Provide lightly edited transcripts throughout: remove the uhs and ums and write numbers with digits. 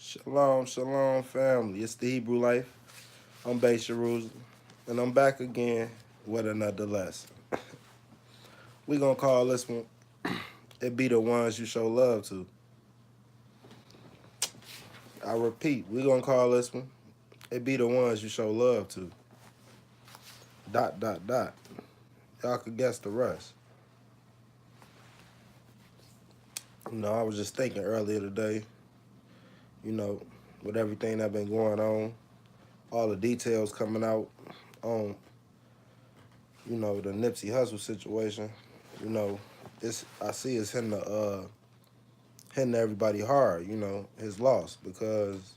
Shalom, shalom, family. It's the Hebrew Life. I'm Bay Jerusalem, and I'm back again with another lesson. We gonna call this one, It Be the Ones You Show Love To. I repeat, we gonna call this one, It Be the Ones You Show Love To. Dot, dot, dot. Y'all could guess the rest. I was just thinking earlier today, you know, with everything that been going on, all the details coming out on, the Nipsey Hussle situation, you know, I see it's hitting everybody hard, his loss, because,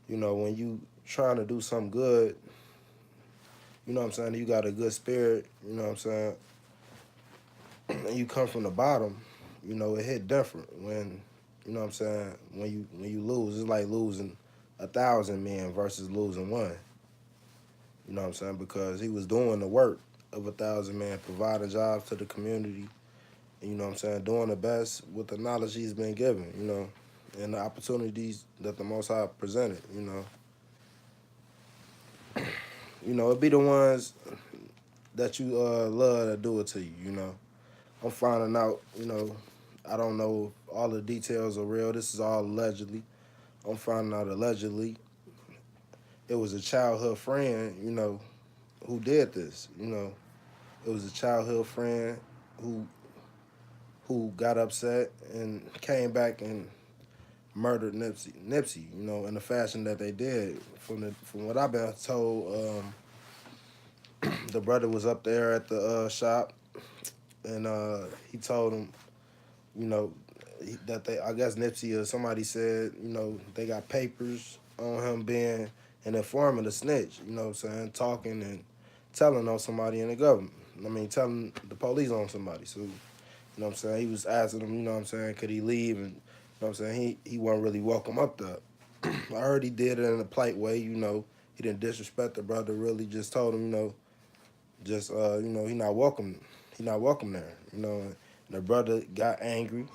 when you trying to do something good, you got a good spirit, and you come from the bottom, it hit different when, when you lose. It's like losing 1,000 men versus losing one. Because he was doing the work of 1,000 men, providing jobs to the community, doing the best with the knowledge he's been given, and the opportunities that the Most High presented, It be the ones that you love to do it to you, I'm finding out, I don't know if all the details are real. This is all allegedly. I'm finding out allegedly it was a childhood friend, who did this, It was a childhood friend who who got upset and came back and murdered Nipsey, in the fashion that they did. From what I've been told, the brother was up there at the shop, and he told him, you know, that I guess Nipsey or somebody said, they got papers on him being an informant, a snitch, talking and telling on somebody in the government. I mean, telling the police on somebody. So, he was asking him, could he leave? And, he wasn't really welcome up there. I heard he did it in a polite way, he didn't disrespect the brother, really just told him, just, he not welcome. He not welcome there, And the brother got angry,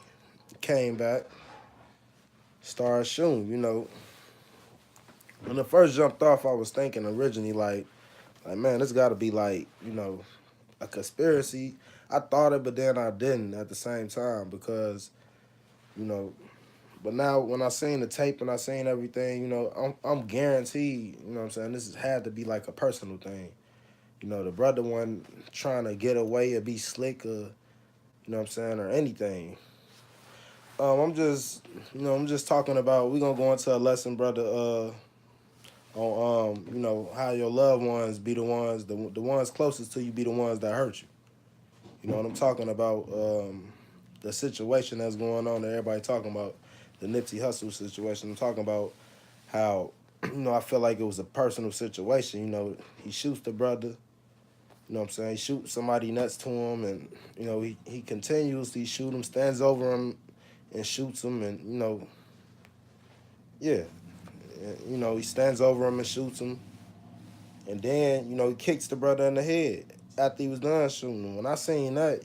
came back, started shooting, When it first jumped off, I was thinking originally, man, this got to be a conspiracy. I thought it, but then I didn't at the same time because, you know, but now when I seen the tape and I seen everything, I'm guaranteed, this had to be like a personal thing. The brother one trying to get away or be slick or, or anything. I'm just talking about, we gonna go into a lesson, brother, on, how your loved ones be the ones, the ones closest to you be the ones that hurt you. You know what I'm talking about? The situation that's going on that everybody talking about, the Nipsey Hussle situation. I'm talking about how, I feel like it was a personal situation. He shoots the brother, he shoots somebody next to him, and, he continuously shoot him, stands over him and shoots him, and, yeah. He stands over him and shoots him, and then, he kicks the brother in the head after he was done shooting him. When I seen that,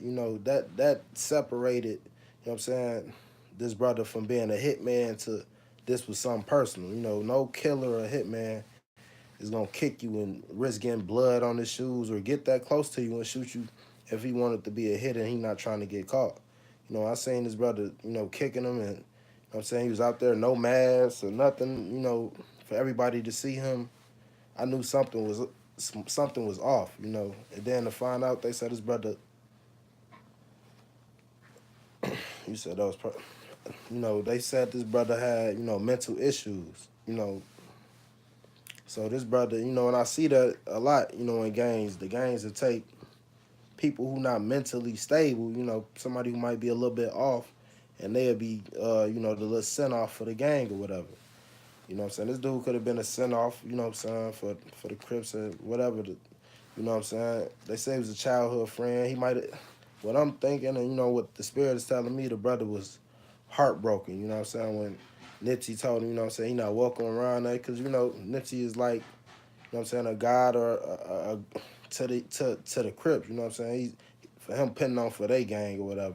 that separated, this brother from being a hitman to this was something personal. No killer or hitman is gonna kick you and risk getting blood on his shoes or get that close to you and shoot you if he wanted to be a hit and he not trying to get caught. I seen this brother, kicking him, and he was out there, no mask or nothing, for everybody to see him. I knew something was off, And then to find out, they said his brother, you said that was, they said this brother had, mental issues, So this brother, and I see that a lot, in gangs. The gangs that take people who not mentally stable, somebody who might be a little bit off, and they'll be, the little send off for the gang or whatever. This dude could have been a send off, for the Crips or whatever. They say he was a childhood friend. He might have, what I'm thinking, and what the spirit is telling me, the brother was heartbroken. When Nipsey told him, he not welcome around there, because Nipsey is like, a god or to the Crips. He's, for him pinning on for their gang or whatever.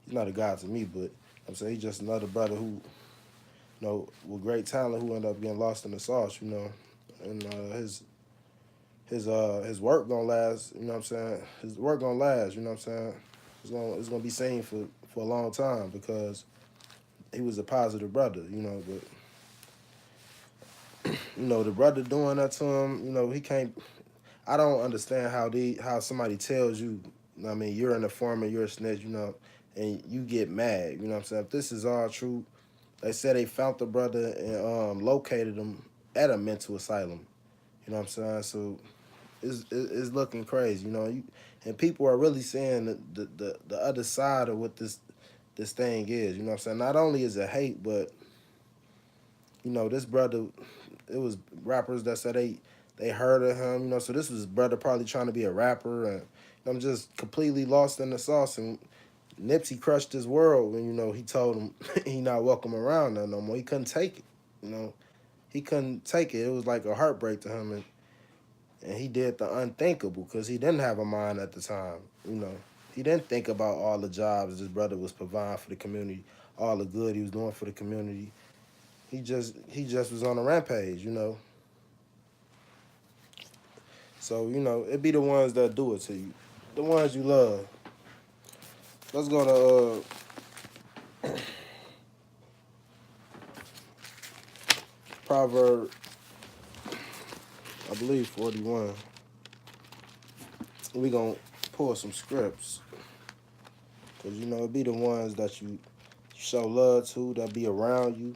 He's not a god to me, but he's just another brother who you know, with great talent who ended up getting lost in the sauce, you know. And his work gonna last, you know what I'm saying? His work gonna last, you know what I'm saying? It's gonna be seen for a long time because he was a positive brother, you know, but you know, the brother doing that to him, you know, he can't. I don't understand how somebody tells you, I mean, you're an informant, you're a snitch, you know, and you get mad, you know what I'm saying? If this is all true, they said they found the brother and located him at a mental asylum, you know what I'm saying? So it's looking crazy, you know, and people are really saying the other side of what this thing is, you know what I'm saying? Not only is it hate, but you know, this brother, it was rappers that said they heard of him, you know. So this was his brother probably trying to be a rapper, and I'm just completely lost in the sauce. And Nipsey crushed his world when you know he told him he not welcome around there no more. He couldn't take it, you know. He couldn't take it. It was like a heartbreak to him, and he did the unthinkable because he didn't have a mind at the time, you know. He didn't think about all the jobs his brother was providing for the community, all the good he was doing for the community. He just was on a rampage, you know. So, you know, it be the ones that do it to you. The ones you love. Let's go to Proverb, I believe 41. We gonna pull some scripts. Cause you know, it be the ones that you show love to, that be around you.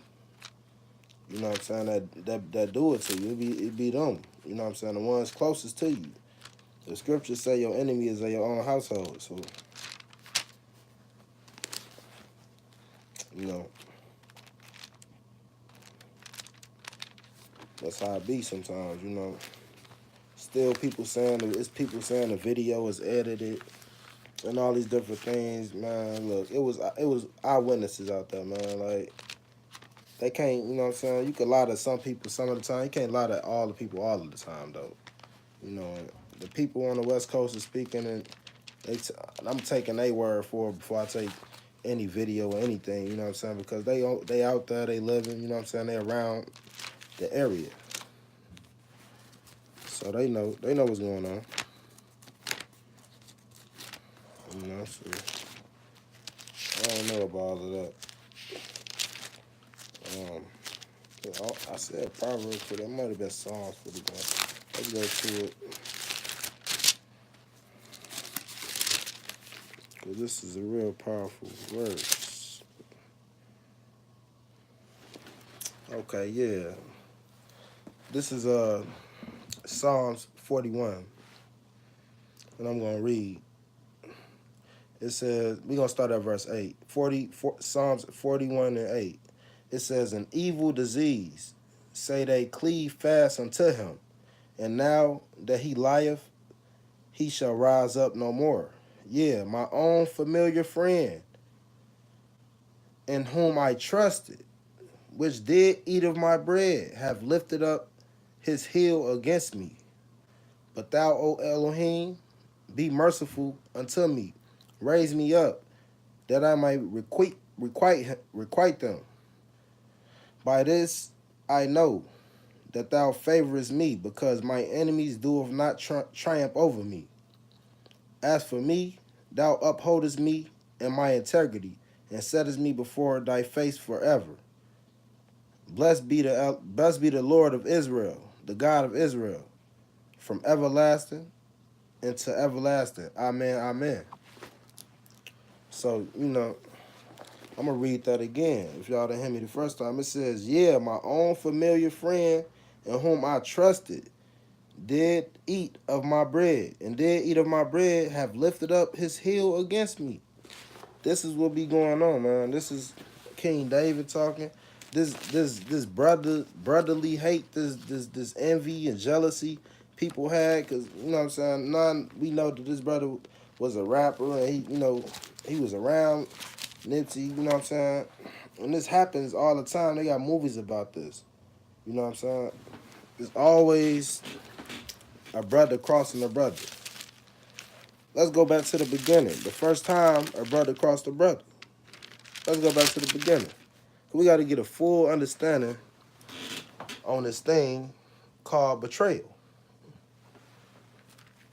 You know what I'm saying? That do it to you. It be them. You know what I'm saying? The ones closest to you. The scriptures say your enemy is of your own household. So, you know, that's how it be sometimes, you know. Still people saying the video is edited and all these different things, man. Look, it was eyewitnesses out there, man. Like they can't, you know what I'm saying? You can lie to some people some of the time. You can't lie to all the people all of the time though. You know, the people on the West Coast are speaking and I'm taking their word for it before I take any video or anything, you know what I'm saying? Because they out there, they living, you know what I'm saying? They around the area. So they know what's going on. You know, so I don't know about all of that. Um, I said Proverbs, but that might have been Psalms for the one. Let's go to it. Because this is a real powerful verse. Okay, yeah. This is Psalms 41. And I'm going to read. It says, we're going to start at verse 8. Psalms 41 and 8. It says, an evil disease, say they cleave fast unto him. And now that he lieth, he shall rise up no more. Yeah, my own familiar friend, in whom I trusted, which did eat of my bread, have lifted up his heel against me. But thou, O Elohim, be merciful unto me. Raise me up, that I might requite them. By this I know that thou favorest me, because my enemies do not triumph over me. As for me, thou upholdest me in my integrity, and settest me before thy face forever. Blessed be the Lord of Israel, the God of Israel, from everlasting into everlasting. Amen, amen. So, you know, I'm going to read that again. If y'all didn't hear me the first time, it says, yeah, my own familiar friend in whom I trusted did eat of my bread, and did eat of my bread, have lifted up his heel against me. This is what be going on, man. This is King David talking. This brotherly hate, this envy and jealousy people had, cause you know what I'm saying. We know that this brother was a rapper, and he was around Nipsey. You know what I'm saying. And this happens all the time. They got movies about this. You know what I'm saying. There's always a brother crossing a brother. Let's go back to the beginning. The first time a brother crossed a brother. Let's go back to the beginning. We got to get a full understanding on this thing called betrayal.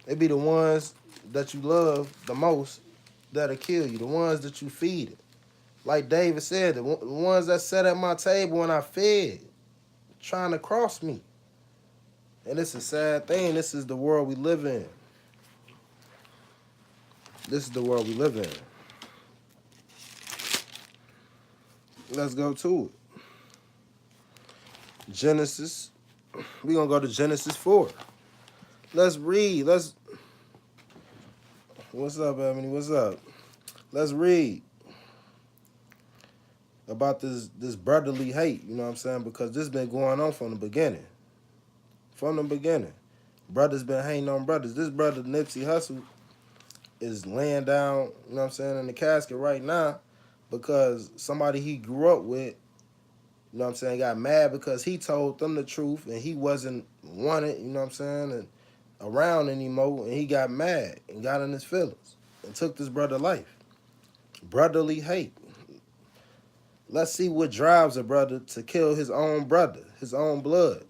They be the ones that you love the most that'll kill you. The ones that you feed it. Like David said, the ones that sat at my table and I fed, trying to cross me. And it's a sad thing. This is the world we live in. This is the world we live in. Let's go to it. Genesis. We're going to go to Genesis 4. Let's read. What's up, Ebony? What's up? Let's read about this brotherly hate, you know what I'm saying? Because this been going on from the beginning. From the beginning. Brothers been hating on brothers. This brother, Nipsey Hussle, is laying down, you know what I'm saying, in the casket right now because somebody he grew up with, you know what I'm saying, got mad because he told them the truth and he wasn't wanted, you know what I'm saying, and around anymore, and he got mad and got in his feelings and took this brother's life. Brotherly hate. Let's see what drives a brother to kill his own brother, his own blood.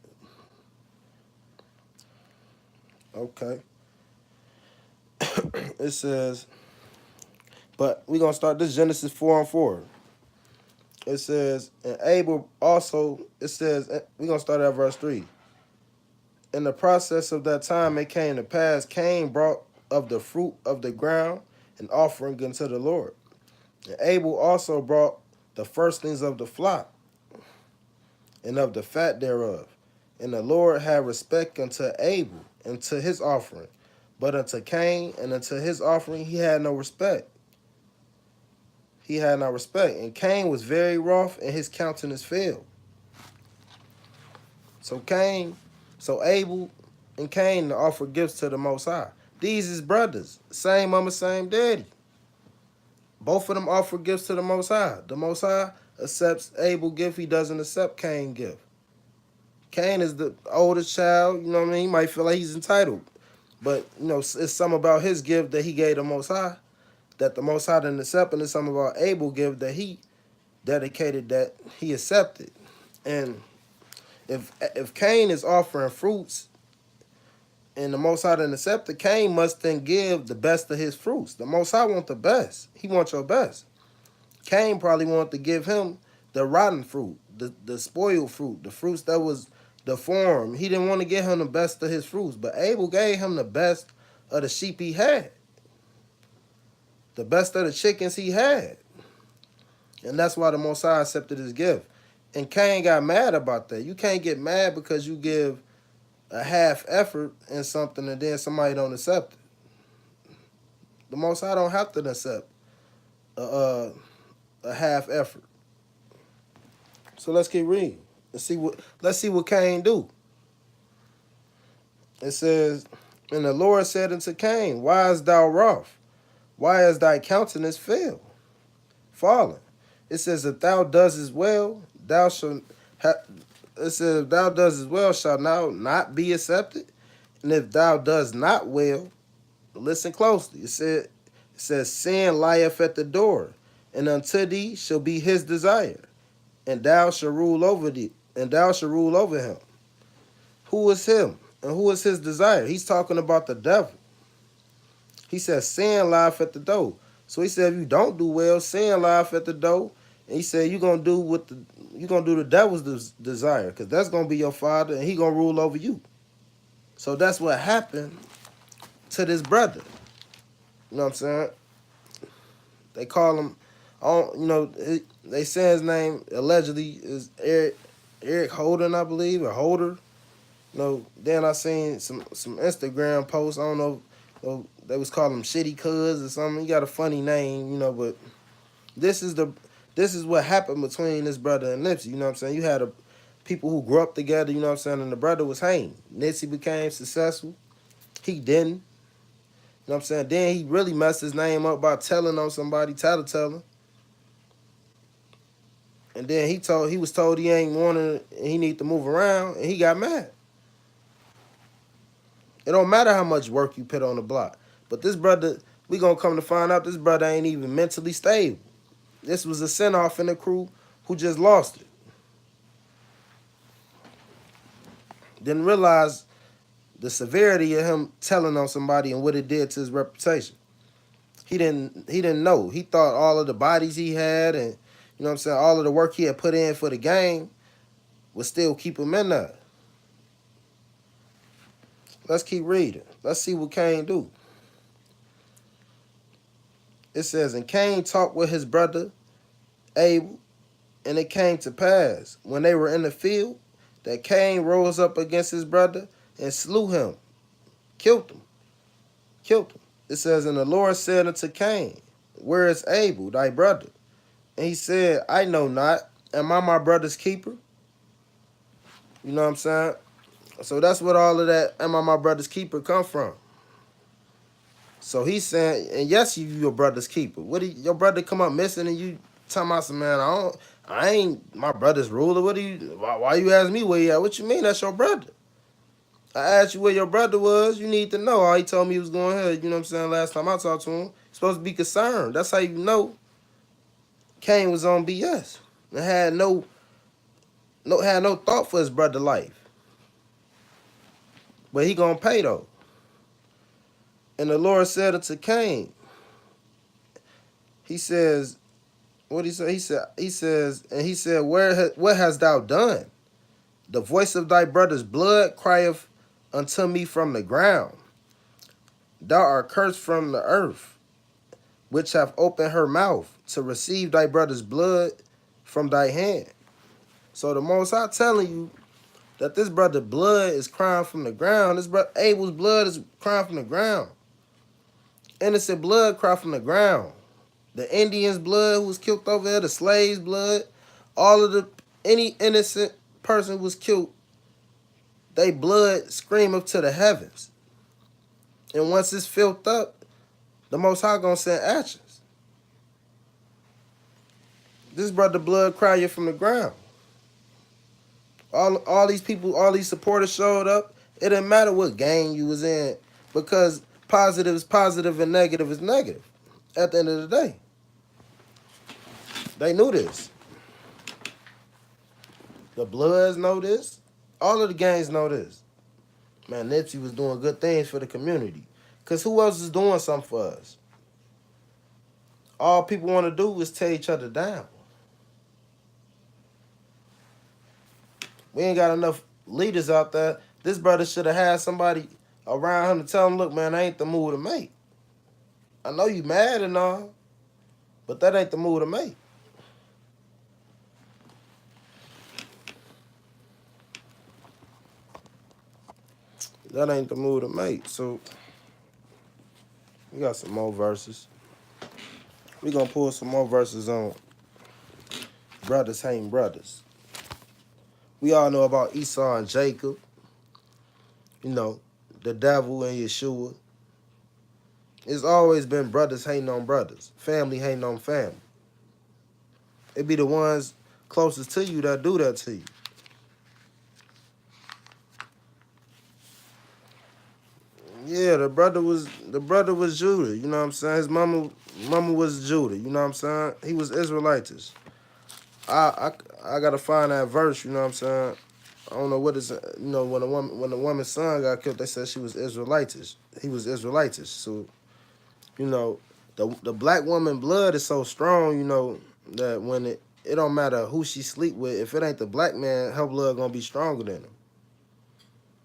Okay. It says, but we're going to start this Genesis 4:4. It says, and Abel also, it says, we're going to start at verse 3. In the process of that time, it came to pass, Cain brought of the fruit of the ground an offering unto the Lord. And Abel also brought the firstlings of the flock and of the fat thereof. And the Lord had respect unto Abel and to his offering. But unto Cain and unto his offering he had no respect. He had no respect. And Cain was very wroth, and his countenance fell. So Abel and Cain offer gifts to the Most High. These is brothers. Same mama, same daddy. Both of them offer gifts to the Most High. The Most High accepts Abel's gift. He doesn't accept Cain's gift. Cain is the oldest child. You know what I mean? He might feel like he's entitled. But, you know, it's something about his gift that he gave the Most High that the Most High didn't accept, and it's something about Abel's gift that he dedicated that he accepted. And if Cain is offering fruits and the Most High didn't accept it, Cain must then give the best of his fruits. The Most High wants the best. He wants your best. Cain probably wanted to give him the rotten fruit, the spoiled fruit, the fruits that was deformed. He didn't want to give him the best of his fruits, but Abel gave him the best of the sheep he had, the best of the chickens he had. And that's why the Most High accepted his gift. And Cain got mad about that. You can't get mad because you give a half effort in something and then somebody don't accept it. The Most High don't have to accept a half effort. So let's keep reading. Let's see what Cain do. It says, and the Lord said unto Cain, why is thou wroth? Why is thy countenance fallen? It says, if thou doest as well, thou shalt it says, if thou doest as well, shalt thou not be accepted? And if thou doest not well, listen closely. It says, sin lieth at the door, and unto thee shall be his desire, and thou shalt rule over thee, and thou shalt rule over him. Who is him? And who is his desire? He's talking about the devil. He says, sin lieth at the door. So he said, if you don't do well, sin lieth at the door. And he said, you're gonna do the devil's desire, because that's gonna be your father, and he gonna rule over you. So that's what happened to this brother. You know what I'm saying? They call him, they say his name allegedly is Eric Holden, I believe, or Holder. Then I seen some Instagram posts. I don't know if they was calling him Shitty Cuz or something. He got a funny name, but this is what happened between this brother and Nipsey. You know what I'm saying? You had people who grew up together, you know what I'm saying, and the brother was hanging. Nipsey became successful. He didn't. You know what I'm saying? Then he really messed his name up by telling on somebody, telling. And then he was told he ain't wanted, he need to move around, and he got mad. It don't matter how much work you put on the block. But this brother, we gonna come to find out this brother ain't even mentally stable. This was a send-off in the crew who just lost it. Didn't realize the severity of him telling on somebody and what it did to his reputation. He didn't know. He thought all of the bodies he had and you know what I'm saying, all of the work he had put in for the game would still keep him in there. Let's keep reading. Let's see what Cain do. It says, and Cain talked with his brother Abel, and it came to pass when they were in the field that Cain rose up against his brother and slew him, killed him. It says, and the Lord said unto Cain, where is Abel, thy brother? And he said, I know not. Am I my brother's keeper? You know what I'm saying? So that's what all of that, am I my brother's keeper, come from. So he's saying, and yes, you your brother's keeper. What do your brother come up missing and you talking about some man, I ain't my brother's ruler. What do you why you ask me where he at? What you mean that's your brother? I asked you where your brother was, you need to know. All he told me he was going ahead, you know what I'm saying, last time I talked to him. You're supposed to be concerned. That's how you know Cain was on BS. And had no thought for his brother's life. But he gonna pay though. And the Lord said unto Cain, he says, what he say? He said, what hast thou done? The voice of thy brother's blood crieth unto me from the ground. Thou art cursed from the earth, which hath opened her mouth to receive thy brother's blood from thy hand. So the Most High telling you that this brother blood is crying from the ground. This brother Abel's blood is crying from the ground. Innocent blood cry from the ground. The Indians' blood who was killed over there, the slaves' blood, any innocent person who was killed, they blood scream up to the heavens. And once it's filled up, the Most High gonna send actions. This brother blood cry from the ground. All these people, all these supporters showed up. It didn't matter what gang you was in, because positive is positive and negative is negative. At the end of the day, they knew this. The Bloods know this. All of the gangs know this. Man, Nipsey was doing good things for the community. Because who else is doing something for us? All people want to do is tear each other down. We ain't got enough leaders out there. This brother should have had somebody around him to tell him, look, man, that ain't the move to make. I know you mad and all, but that ain't the move to make. That ain't the move to make. So we got some more verses. We gonna pull some more verses on brothers hating brothers. We all know about Esau and Jacob. You know, the devil and Yeshua. It's always been brothers hating on brothers, family hating on family. It be the ones closest to you that do that to you. Yeah, the brother was Judah, you know what I'm saying? His mama was Judah, you know what I'm saying? He was Israelites. I gotta find that verse, you know what I'm saying? I don't know what is, you know, when the woman's son got killed, they said she was Israelites. He was Israelites. So, you know, the black woman blood is so strong, you know, that when it don't matter who she sleep with, if it ain't the black man, her blood gonna be stronger than him.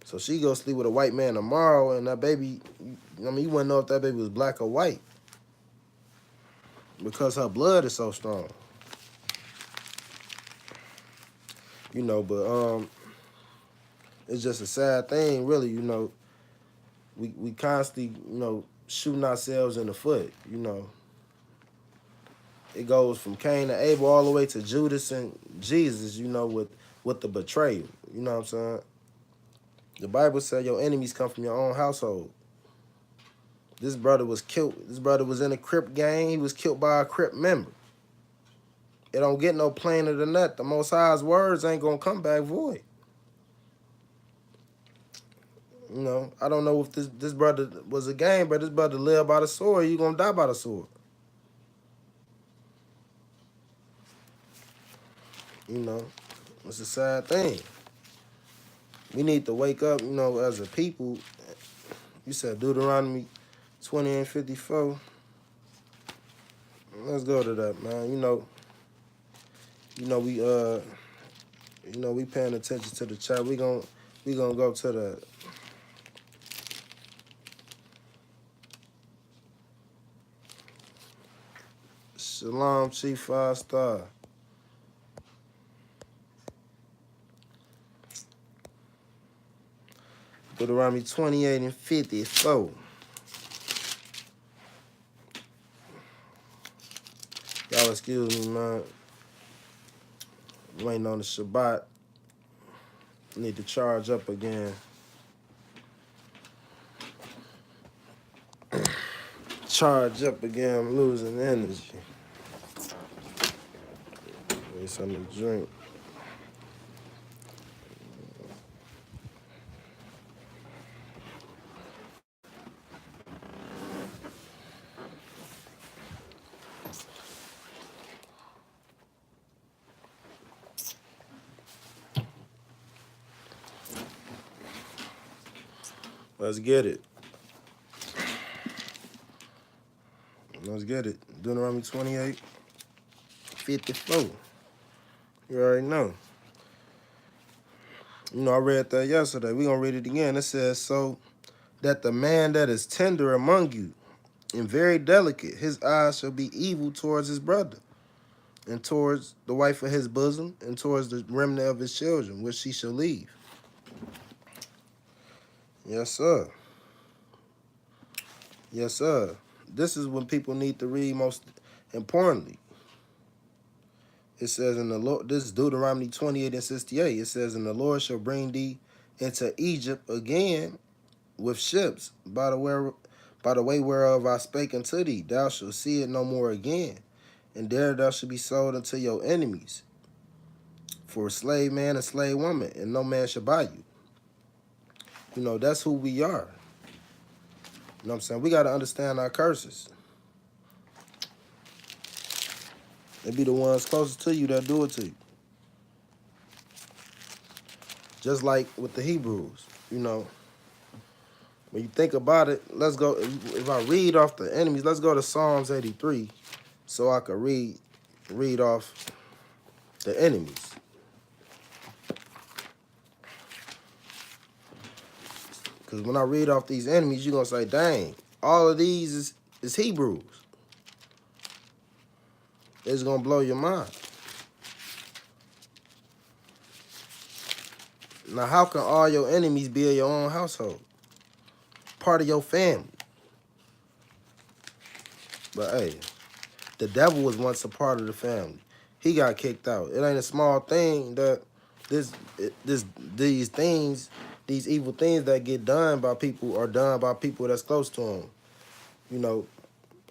So she go sleep with a white man tomorrow, and that baby, I mean, you wouldn't know if that baby was black or white because her blood is so strong. You know, but it's just a sad thing, really. You know, we constantly, you know, shooting ourselves in the foot. You know, it goes from Cain to Abel all the way to Judas and Jesus. You know, with the betrayal. You know what I'm saying? The Bible said your enemies come from your own household. This brother was killed. This brother was in a Crip gang. He was killed by a Crip member. It don't get no plainer than that. The Most High's words ain't gonna come back void. You know, I don't know if this brother was a gang, but this brother lived by the sword. You gonna die by the sword. You know, it's a sad thing. We need to wake up, you know, as a people. You said Deuteronomy 20 and 54. Let's go to that, man. We paying attention to the chat. We gonna go to the Shalom Chief 5 star. Deuteronomy 28 and 54. Y'all excuse me, man. Waiting on the Shabbat. Need to charge up again. Charge up again. I'm losing energy. Need something to drink. Let's get it. Let's get it. Deuteronomy 28, 54. You already know. You know, I read that yesterday. We're going to read it again. It says, so that the man that is tender among you and very delicate, his eyes shall be evil towards his brother, and towards the wife of his bosom, and towards the remnant of his children, which he shall leave. Yes, sir. Yes, sir. This is when people need to read most importantly. It says in the Lord, this is Deuteronomy 28 and 68. It says, and the Lord shall bring thee into Egypt again with ships by the way whereof I spake unto thee. Thou shalt see it no more again. And there thou shalt be sold unto your enemies for a slave man and slave woman, and no man shall buy you. You know, that's who we are. You know what I'm saying? We got to understand our curses. They be the ones closest to you that do it to you. Just like with the Hebrews, you know. When you think about it, let's go. If I read off the enemies, let's go to Psalms 83 so I can read off the enemies. Because when I read off these enemies, you're going to say, dang, all of these is Hebrews. It's going to blow your mind. Now, how can all your enemies be in your own household? Part of your family. But hey, the devil was once a part of the family. He got kicked out. It ain't a small thing that these evil things that get done by people are done by people that's close to him. You know,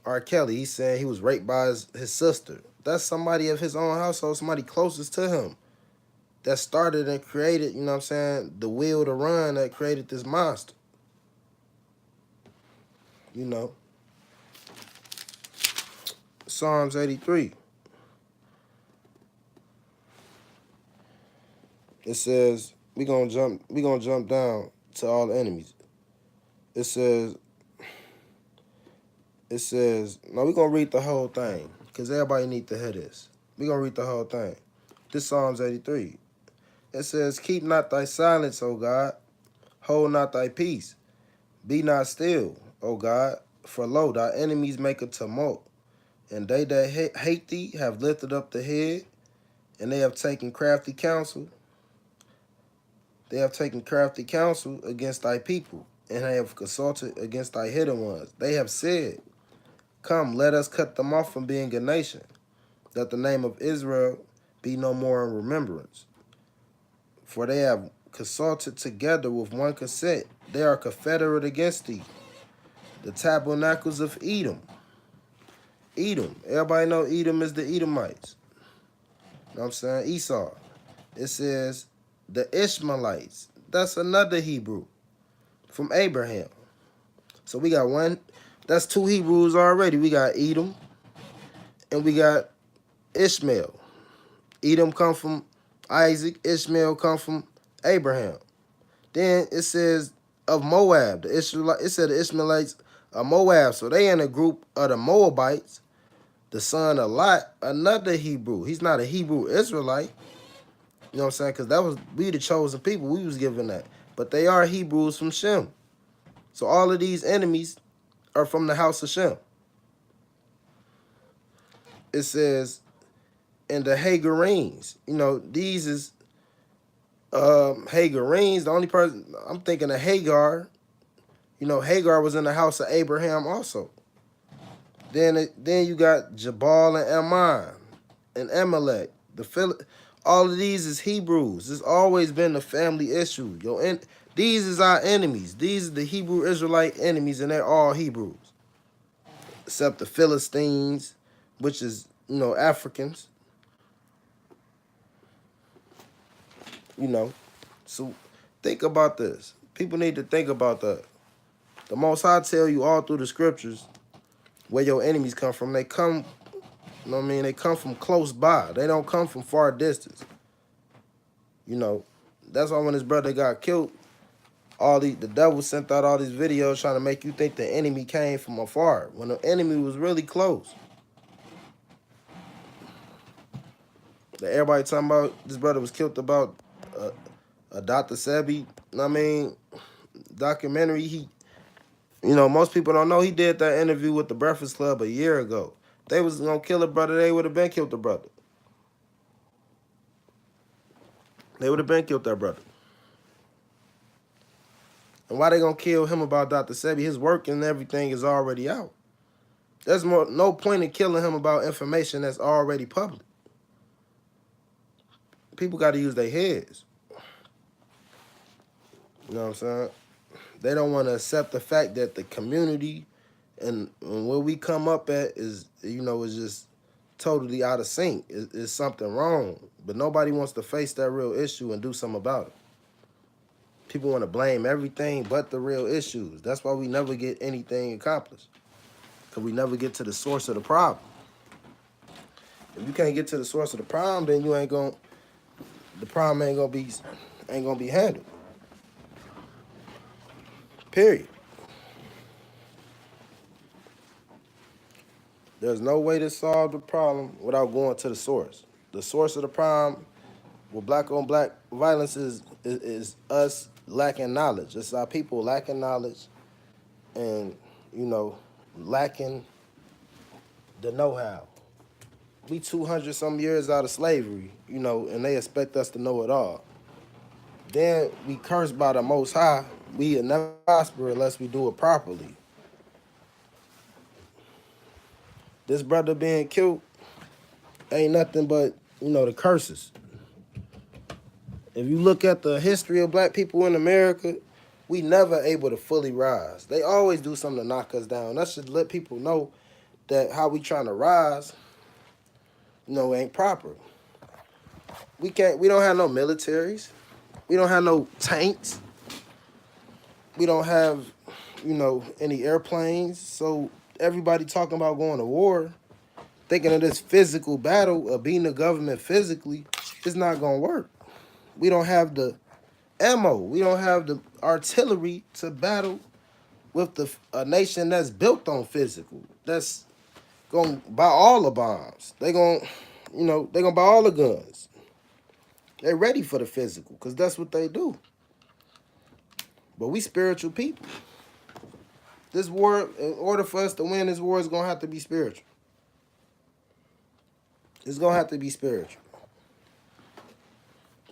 R. Kelly, he said he was raped by his sister. That's somebody of his own household, somebody closest to him that started and created, you know what I'm saying, the will to run that created this monster. You know. Psalms 83. It says, we're gonna jump down to all the enemies. It says, no, we're gonna read the whole thing, because everybody need to hear this. We're gonna read the whole thing. This Psalms 83. It says, keep not thy silence, O God, hold not thy peace. Be not still, O God, for lo, thy enemies make a tumult, and they that hate thee have lifted up the head, and they have taken crafty counsel. They have taken crafty counsel against thy people, and have consulted against thy hidden ones. They have said, come, let us cut them off from being a nation, that the name of Israel be no more in remembrance. For they have consulted together with one consent. They are confederate against thee. The tabernacles of Edom. Edom. Everybody know Edom is the Edomites. You know what I'm saying? Esau. It says the Ishmaelites. That's another Hebrew from Abraham. So we got one. That's two Hebrews already. We got Edom and we got Ishmael. Edom come from Isaac, Ishmael come from Abraham. Then it says of Moab, the Israelite, it said the Ishmaelites of Moab. So they in a group of the Moabites, the son of Lot, another Hebrew. He's not a Hebrew Israelite. You know what I'm saying? Because that was we the chosen people. We was given that. But they are Hebrews from Shem. So all of these enemies are from the house of Shem. It says, and the Hagarenes. You know, these is Hagarenes. The only person I'm thinking of Hagar. You know, Hagar was in the house of Abraham also. Then you got Jabal and Ammon and Amalek. All of these is Hebrews. It's always been a family issue. These is our enemies. These are the Hebrew Israelite enemies, and they're all Hebrews. Except the Philistines, which is, you know, Africans. You know. So think about this. People need to think about that. The Most High tell you all through the scriptures where your enemies come from. They come, you know what I mean? They come from close by. They don't come from far distance. You know, that's why when his brother got killed, the devil sent out all these videos trying to make you think the enemy came from afar when the enemy was really close. Everybody talking about this brother was killed about Dr. Sebi. You know what I mean? Documentary. You know, most people don't know he did that interview with the Breakfast Club a year ago. If they was gonna kill a brother, they would have been killed the brother. They would have been killed that brother. And why they gonna kill him about Dr. Sebi? His work and everything is already out. There's no point in killing him about information that's already public. People got to use their heads. You know what I'm saying? They don't want to accept the fact that the community and where we come up at is, you know, is just totally out of sync. It's something wrong. But nobody wants to face that real issue and do something about it. People want to blame everything but the real issues. That's why we never get anything accomplished. Because we never get to the source of the problem. If you can't get to the source of the problem, then the problem ain't gonna be handled. Period. There's no way to solve the problem without going to the source. The source of the problem with black on black violence is us lacking knowledge. It's our people lacking knowledge and, you know, lacking the know-how. We 200 some years out of slavery, you know, and they expect us to know it all. Then we cursed by the Most High. We will never prosper unless we do it properly. This brother being killed ain't nothing but, you know, the curses. If you look at the history of black people in America, we never able to fully rise. They always do something to knock us down. That should let people know that how we trying to rise, you know, ain't proper. We don't have no militaries. We don't have no tanks. We don't have, you know, any airplanes. So everybody talking about going to war, thinking of this physical battle of beating the government physically, it's not going to work. We don't have the ammo. We don't have the artillery to battle with a nation that's built on physical. That's going to buy all the bombs. They're going to buy all the guns. They're ready for the physical because that's what they do. But we spiritual people. This war, in order for us to win this war, is going to have to be spiritual. It's going to have to be spiritual.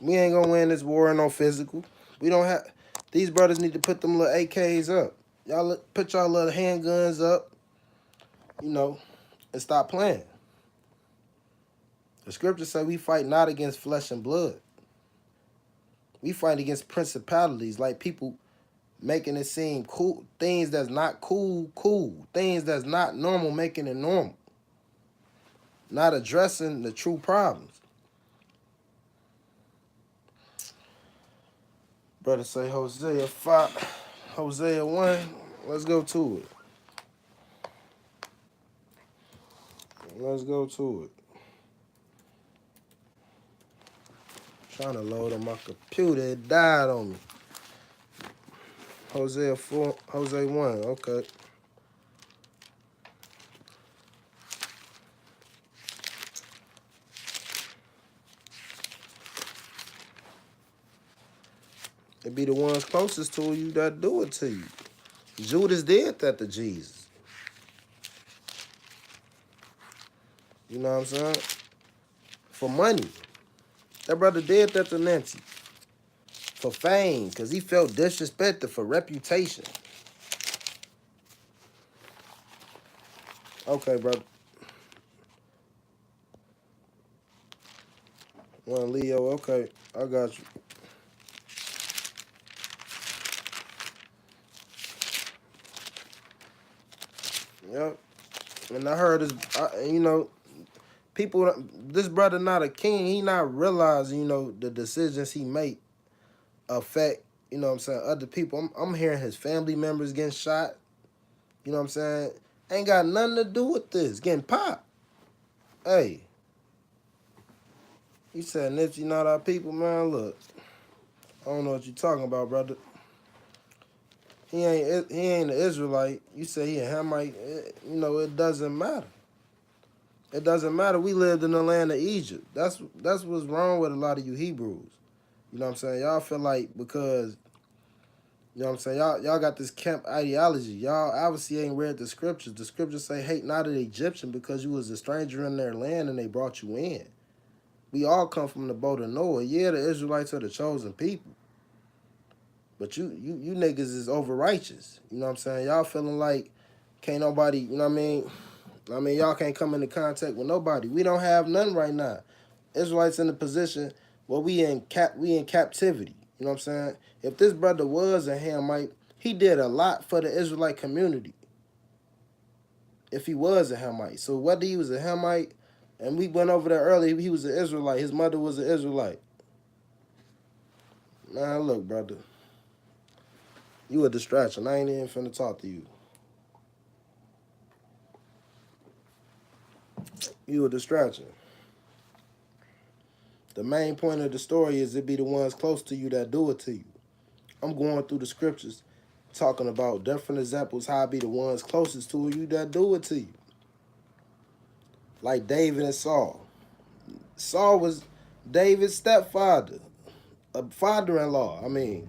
We ain't going to win this war no physical. We don't have... These brothers need to put them little AKs up. Y'all put y'all little handguns up, you know, and stop playing. The scriptures say we fight not against flesh and blood. We fight against principalities, like people making it seem cool. Things that's not cool. Things that's not normal, making it normal. Not addressing the true problems. Brother say Hosea 5, Hosea 1. Let's go to it. Let's go to it. Trying to load on my computer. It died on me. Hosea 1. Okay. It be the ones closest to you that do it to you. Judas did that to Jesus. You know what I'm saying? For money. That brother did that to Nancy. For fame, because he felt disrespected, for reputation. Okay, brother. One Leo, okay. I got you. Yep. And I heard people, this brother not a king. He not realizing, the decisions he make affect, what I'm saying, other people. I'm hearing his family members getting shot. You know what I'm saying? Ain't got nothing to do with this. Getting popped. Hey. He said, Nipsey not our people, man. Look. I don't know what you talking about, brother. He ain't an Israelite. You say he a Hamite. It doesn't matter. It doesn't matter. We lived in the land of Egypt. That's what's wrong with a lot of you Hebrews. You know what I'm saying? Y'all feel like because, you know what I'm saying, y'all got this camp ideology. Y'all obviously ain't read the scriptures. The scriptures say, hate not an Egyptian because you was a stranger in their land and they brought you in. We all come from the boat of Noah. Yeah, the Israelites are the chosen people. But you niggas is over righteous. You know what I'm saying? Y'all feeling like can't nobody, you know what I mean? Y'all can't come into contact with nobody. We don't have none right now. Israelites in the position where we in captivity. You know what I'm saying? If this brother was a Hamite, he did a lot for the Israelite community. If he was a Hamite. So whether he was a Hamite, and we went over there earlier, he was an Israelite. His mother was an Israelite. Man, look, brother. You a distraction. I ain't even finna talk to you. You a distraction. The main point of the story is it be the ones close to you that do it to you. I'm going through the scriptures talking about different examples how it be the ones closest to you that do it to you. Like David and Saul. Saul was David's stepfather, a father-in-law, and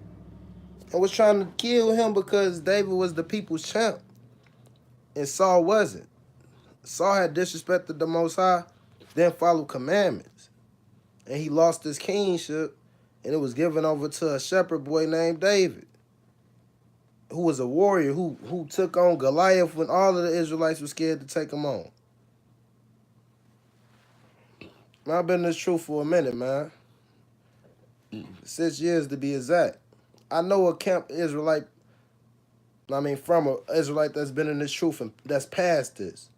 was trying to kill him because David was the people's champ and Saul wasn't. Saul had disrespected the Most High, didn't follow commandments. And he lost his kingship, and it was given over to a shepherd boy named David, who was a warrior who took on Goliath when all of the Israelites were scared to take him on. Man, I've been in this truth for a minute, man. 6 years to be exact. I know a camp Israelite, from an Israelite that's been in this truth and that's past this.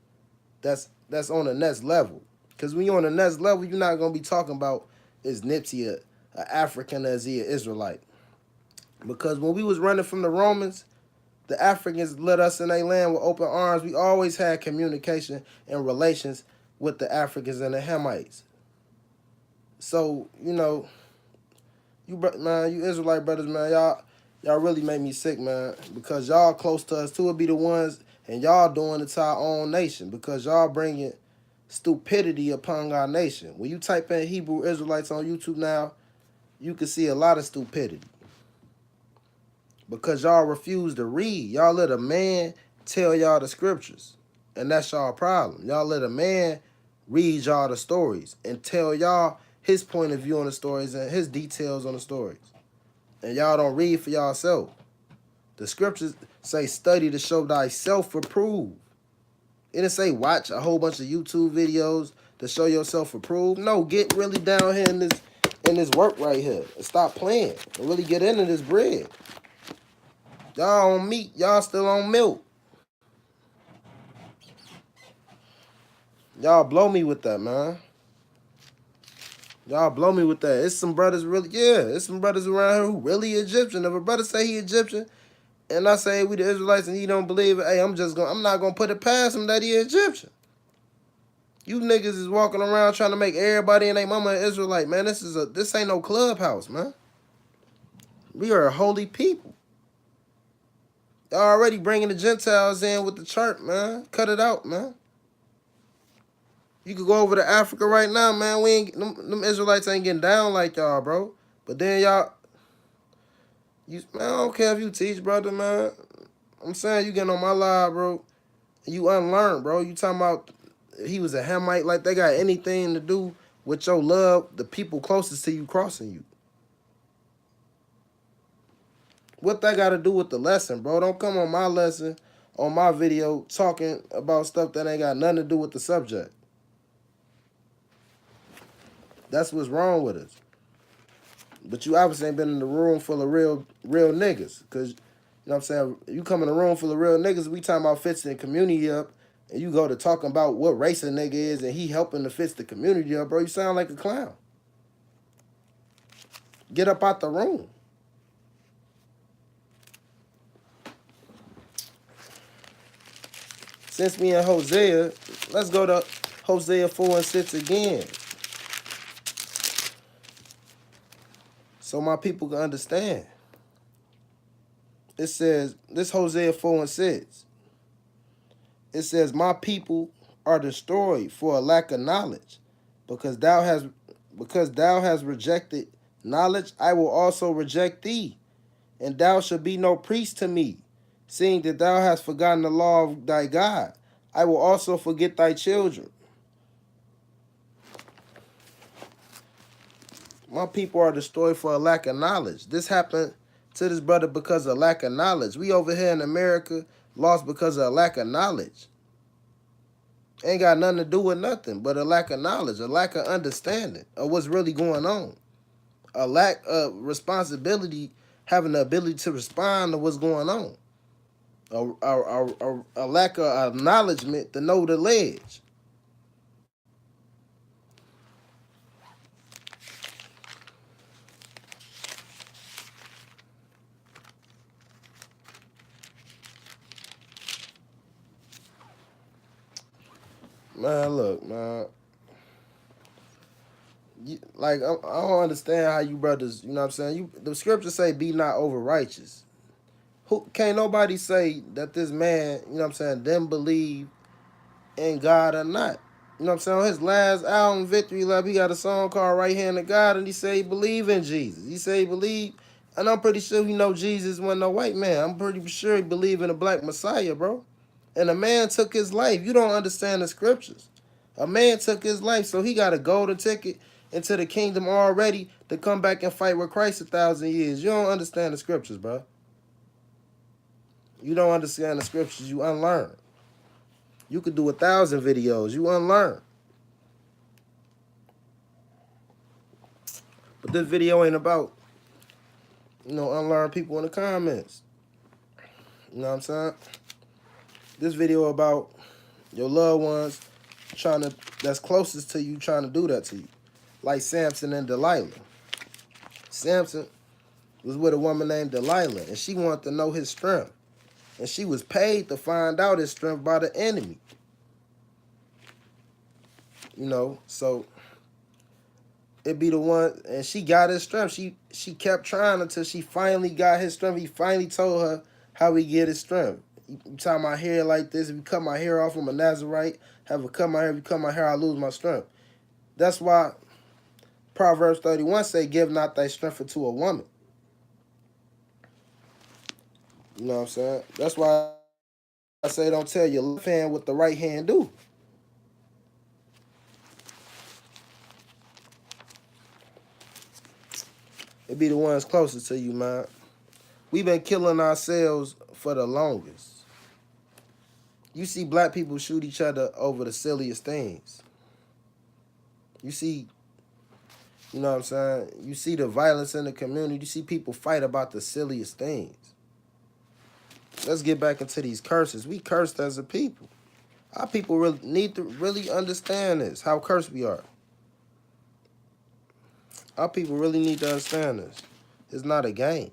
That's on the next level. Because when you're on the next level, you're not going to be talking about is Nipsey a African or is he an Israelite? Because when we was running from the Romans, the Africans let us in their land with open arms. We always had communication and relations with the Africans and the Hamites. So, you Israelite brothers, man, y'all really make me sick, man. Because y'all close to us too. It be the ones, and y'all doing it to our own nation. Because y'all bringing stupidity upon our nation. When you type in Hebrew Israelites on YouTube now, you can see a lot of stupidity. Because y'all refuse to read. Y'all let a man tell y'all the scriptures. And that's y'all problem. Y'all let a man read y'all the stories and tell y'all his point of view on the stories and his details on the stories. And y'all don't read for y'allself. The scriptures say study to show thyself approved. It didn't say watch a whole bunch of YouTube videos to show yourself approved. No, get really down here in this work right here. And stop playing. And really get into this bread. Y'all on meat. Y'all still on milk. Y'all blow me with that, man. Y'all blow me with that. It's some brothers it's some brothers around here who really Egyptian. If a brother say he Egyptian, and I say we the Israelites and he don't believe it, hey, I'm not gonna put it past him that he Egyptian. You niggas is walking around trying to make everybody and their mama an Israelite, man. This ain't no clubhouse, man. We are a holy people. Y'all already bringing the Gentiles in with the church, man. Cut it out, man. You could go over to Africa right now, man. We ain't them Israelites ain't getting down like y'all, bro. But then y'all, man, I don't care if you teach, brother, man. I'm saying you getting on my live, bro. You unlearned, bro. You talking about he was a Hamite, like they got anything to do with your love, the people closest to you crossing you. What that got to do with the lesson, bro? Don't come on my lesson, on my video, talking about stuff that ain't got nothing to do with the subject. That's what's wrong with us. But you obviously ain't been in the room full of real niggas. Because, you know what I'm saying, you come in a room full of real niggas, we talking about fixing the community up, and you go to talking about what race a nigga is, and he helping to fix the community up, bro, you sound like a clown. Get up out the room. Since me and Hosea, let's go to Hosea 4 and 6 again. So my people can understand. It says, this Hosea 4 and 6. It says, my people are destroyed for a lack of knowledge. Because thou hast rejected knowledge, I will also reject thee. And thou shalt be no priest to me, seeing that thou hast forgotten the law of thy God. I will also forget thy children. My people are destroyed for a lack of knowledge. This happened to this brother because of lack of knowledge. We over here in America lost because of a lack of knowledge. Ain't got nothing to do with nothing but a lack of knowledge, a lack of understanding of what's really going on. A lack of responsibility, having the ability to respond to what's going on. A lack of acknowledgement to know the ledge. Man, look, man. Like, I don't understand how you brothers, you know what I'm saying? The scriptures say, be not over righteous. Can't nobody say that this man, you know what I'm saying, didn't believe in God or not. You know what I'm saying? On his last album, Victory Lap, he got a song called Right Hand of God, and he say he believe in Jesus. He say he believe, and I'm pretty sure he know Jesus wasn't no white man. I'm pretty sure he believe in a black Messiah, bro. And a man took his life. You don't understand the scriptures. A man took his life, so he got a golden ticket into the kingdom already to come back and fight with Christ 1,000 years. You don't understand the scriptures, bro. You don't understand the scriptures. You unlearn. You could do 1,000 videos. You unlearn. But this video ain't about, unlearn people in the comments. You know what I'm saying? This video about your loved ones that's closest to you trying to do that to you. Like Samson and Delilah. Samson was with a woman named Delilah, and she wanted to know his strength. And she was paid to find out his strength by the enemy. So it be the one, and she got his strength. She kept trying until she finally got his strength. He finally told her how he get his strength. You tie my hair like this. If you cut my hair off, I'm a Nazarite. Have a cut my hair. If you cut my hair, I lose my strength. That's why Proverbs 31 say, give not thy strength unto a woman. You know what I'm saying? That's why I say don't tell your left hand what the right hand do. It be the ones closest to you, man. We've been killing ourselves for the longest. You see black people shoot each other over the silliest things. You see, you know what I'm saying? You see the violence in the community. You see people fight about the silliest things. Let's get back into these curses. We cursed as a people. Our people really need to really understand this, how cursed we are. Our people really need to understand this. It's not a game.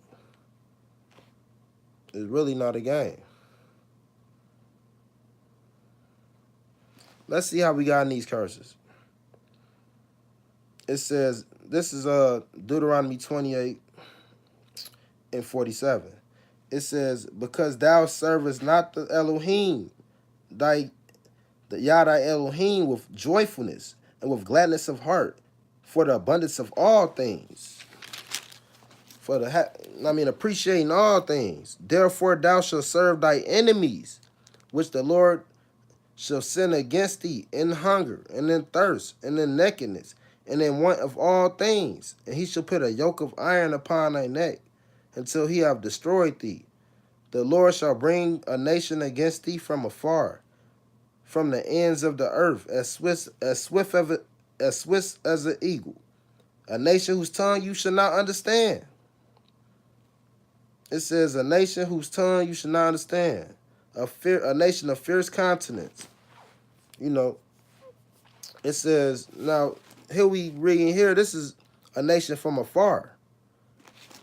It's really not a game. Let's see how we got in these curses. It says, this is Deuteronomy 28 and 47. It says, because thou servest not the Elohim, the Yah thy Elohim with joyfulness and with gladness of heart, for the abundance of all things. Appreciating all things. Therefore thou shalt serve thy enemies, which the Lord shall send against thee in hunger, and in thirst, and in nakedness, and in want of all things. And he shall put a yoke of iron upon thy neck, until he have destroyed thee. The Lord shall bring a nation against thee from afar, from the ends of the earth, as swift as an eagle. A nation whose tongue you shall not understand. It says, a nation whose tongue you shall not understand. A nation of fierce continents. You know, it says, now, here we reading here, this is a nation from afar.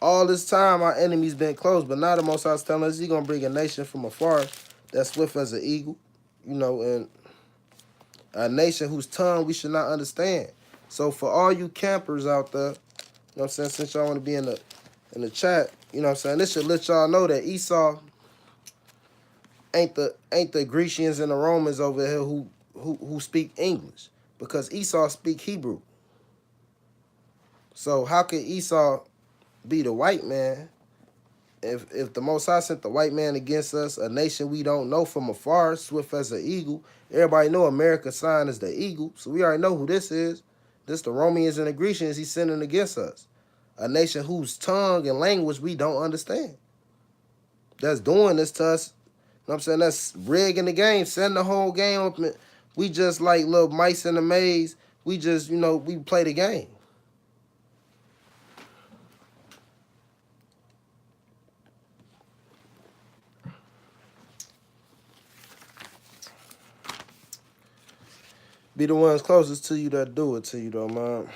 All this time, our enemy's been close, but now the Most High is telling us he's going to bring a nation from afar that's swift as an eagle, you know, and a nation whose tongue we should not understand. So for all you campers out there, you know what I'm saying, since y'all want to be in the chat, you know what I'm saying, this should let y'all know that Esau ain't the Grecians and the Romans over here who speak English, because Esau speak Hebrew. So how could Esau be the white man if the Most High sent the white man against us, a nation we don't know from afar, swift as an eagle? Everybody know America's sign is the eagle, so we already know who this is. This the Romans and the Grecians he's sending against us. A nation whose tongue and language we don't understand. That's doing this to us. You know what I'm saying? That's rigging the game, setting the whole game up. We just like little mice in a maze. We just, we play the game. Be the ones closest to you that do it to you, though, man.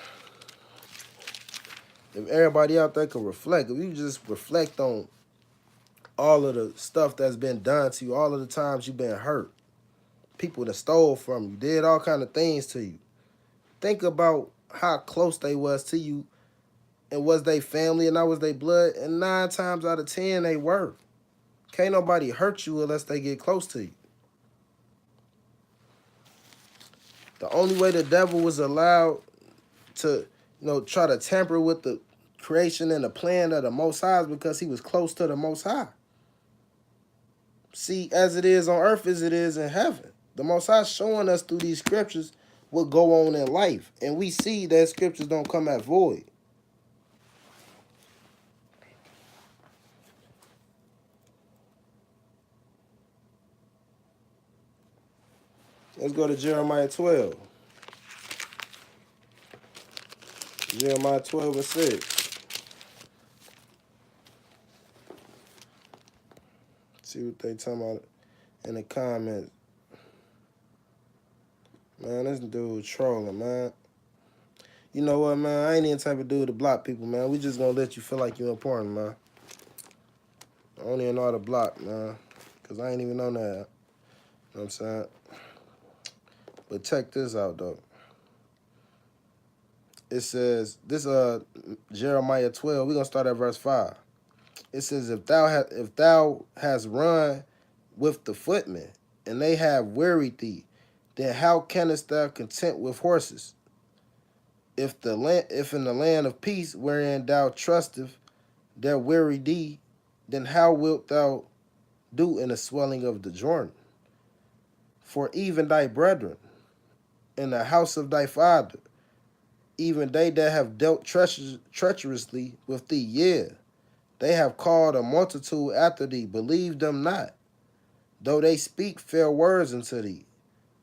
If everybody out there could reflect, if you just reflect on all of the stuff that's been done to you, all of the times you've been hurt, people that stole from you, did all kind of things to you. Think about how close they was to you, and was they family and I was they blood, and 9 times out of 10 they were. Can't nobody hurt you unless they get close to you. The only way the devil was allowed to, try to tamper with the creation and the plan of the Most High is because he was close to the Most High. See, as it is on earth as it is in heaven. The Most High showing us through these scriptures what go on in life. And we see that scriptures don't come at void. Let's go to Jeremiah 12. Jeremiah 12 and 6. See what they talking about in the comments. Man, this dude trolling, man. You know what, man? I ain't even type of dude to block people, man. We just gonna let you feel like you're important, man. I don't even know how to block, man. Because I ain't even know that. You know what I'm saying? But check this out, though. It says, this Jeremiah 12, we're going to start at verse 5. It says, if thou hast run with the footmen, and they have wearied thee, then how canst thou content with horses? If in the land of peace wherein thou trusteth, there weary thee, then how wilt thou do in the swelling of the Jordan? For even thy brethren in the house of thy father, even they that have dealt treacherously with thee, yeah, they have called a multitude after thee, believe them not, though they speak fair words unto thee.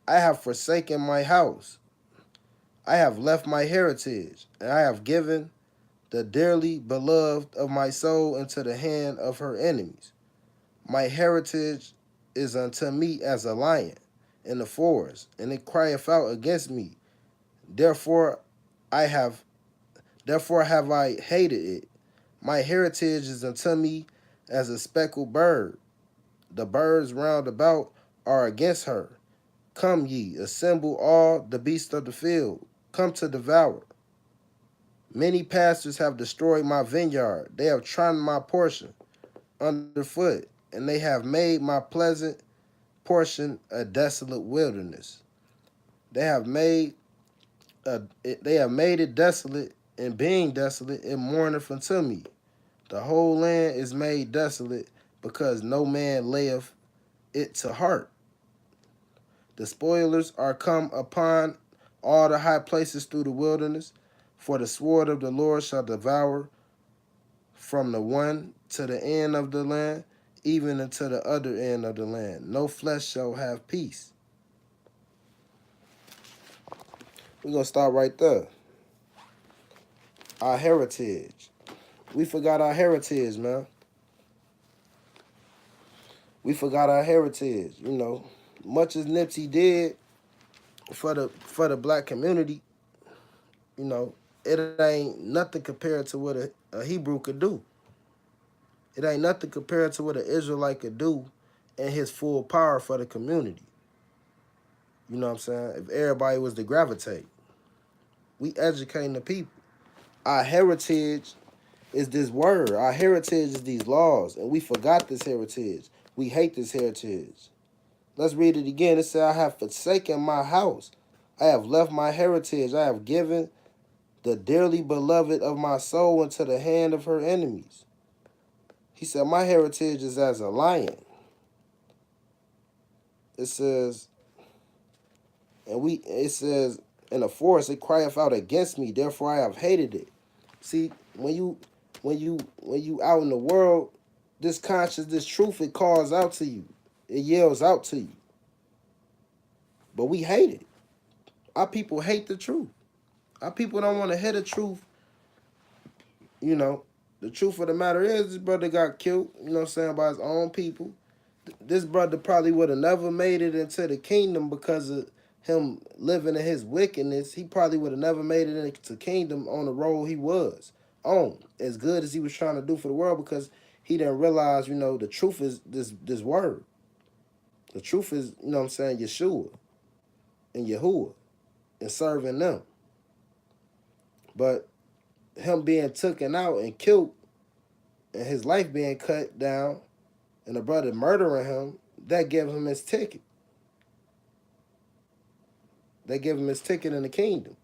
I have forsaken my house, I have left my heritage, and I have given the dearly beloved of my soul into the hand of her enemies. My heritage is unto me as a lion in the forest, and it crieth out against me. Therefore have I hated it. My heritage is unto me as a speckled bird. The birds round about are against her. Come ye, assemble all the beasts of the field, come to devour. Many pastors have destroyed my vineyard. They have trodden my portion underfoot, and they have made my pleasant portion a desolate wilderness. They have made it desolate, and being desolate, it mourneth unto me. The whole land is made desolate, because no man layeth it to heart. The spoilers are come upon all the high places through the wilderness, for the sword of the Lord shall devour from the one to the end of the land, even unto the other end of the land. No flesh shall have peace. We're going to start right there. Our heritage. We forgot our heritage, man. We forgot our heritage. You know, much as Nipsey did for the black community, you know, it ain't nothing compared to what a Hebrew could do. It ain't nothing compared to what an Israelite could do in his full power for the community. You know what I'm saying? If everybody was to gravitate. We educating the people. Our heritage is this word. Our heritage is these laws. And we forgot this heritage. We hate this heritage. Let's read it again. It said, I have forsaken my house. I have left my heritage. I have given the dearly beloved of my soul into the hand of her enemies. He said, my heritage is as a lion. It says, in the forest it crieth out against me, therefore I have hated it. See, when you out in the world, this conscience, this truth, it calls out to you. It yells out to you. But we hate it. Our people hate the truth. Our people don't want to hear the truth. You know, the truth of the matter is this brother got killed, you know what I'm saying, by his own people. This brother probably would have never made it into the kingdom because of him living in his wickedness. He probably would have never made it into the kingdom on the road he was on, as good as he was trying to do for the world, because he didn't realize, you know, the truth is this word. The truth is, you know what I'm saying, Yeshua and Yahuwah and serving them. But him being taken out and killed and his life being cut down and the brother murdering him, that gave him his ticket. They gave him his ticket in the kingdom.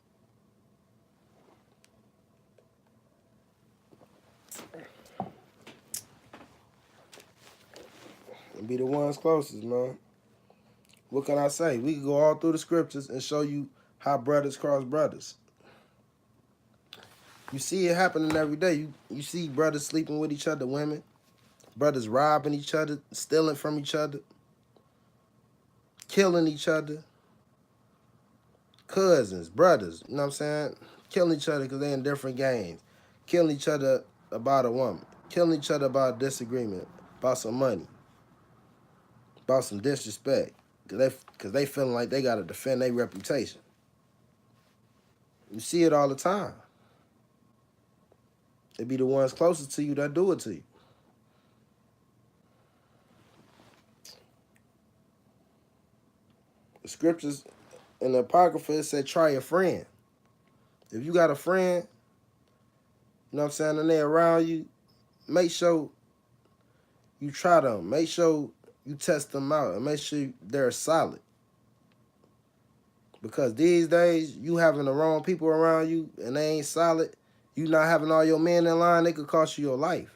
And be the ones closest, man. What can I say? We can go all through the scriptures and show you how brothers cross brothers. You see it happening every day. You see brothers sleeping with each other, women. Brothers robbing each other, stealing from each other, killing each other. Cousins, brothers, you know what I'm saying? Killing each other because they're in different gangs. Killing each other about a woman. Killing each other about a disagreement, about some money, about some disrespect. Because they feeling like they got to defend their reputation. You see it all the time. It be the ones closest to you that do it to you. The scriptures in the Apocrypha, it said, try your friend. If you got a friend, you know what I'm saying, and they're around you, make sure you try them. Make sure you test them out and make sure they're solid. Because these days, you having the wrong people around you and they ain't solid, you not having all your men in line, they could cost you your life.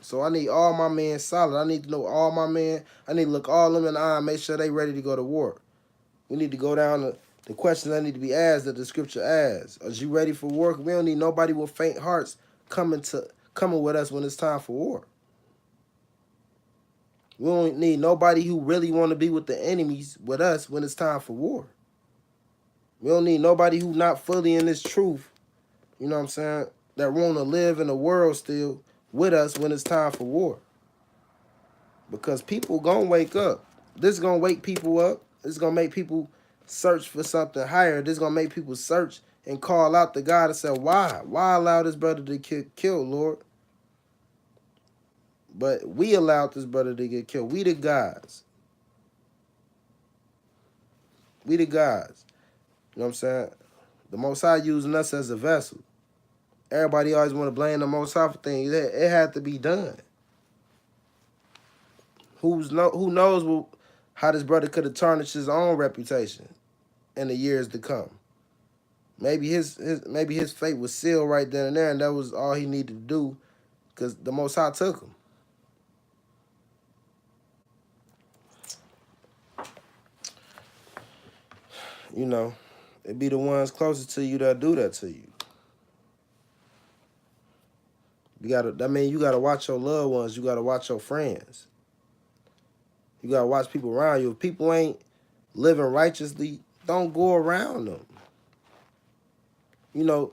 So I need all my men solid. I need to know all my men. I need to look all them in the eye and make sure they ready to go to war. We need to go down the questions that need to be asked that the scripture asks. Are you ready for war? We don't need nobody with faint hearts coming with us when it's time for war. We don't need nobody who really want to be with the enemies with us when it's time for war. We don't need nobody who not fully in this truth, you know what I'm saying, that want to live in the world still with us when it's time for war. Because people gonna wake up. This is gonna wake people up. This is gonna make people search for something higher. This is gonna make people search and call out to God and say, why? Why allow this brother to get killed, Lord? But we allowed this brother to get killed. We the gods. We the gods. You know what I'm saying? The Most High using us as a vessel. Everybody always want to blame the Most High for things. It had to be done. Who knows how this brother could have tarnished his own reputation in the years to come. Maybe his fate was sealed right then and there, and that was all he needed to do, because the Most High took him. You know, it be the ones closest to you that do that to you. That means you gotta watch your loved ones. You gotta watch your friends. You gotta watch people around you. If people ain't living righteously, don't go around them. You know,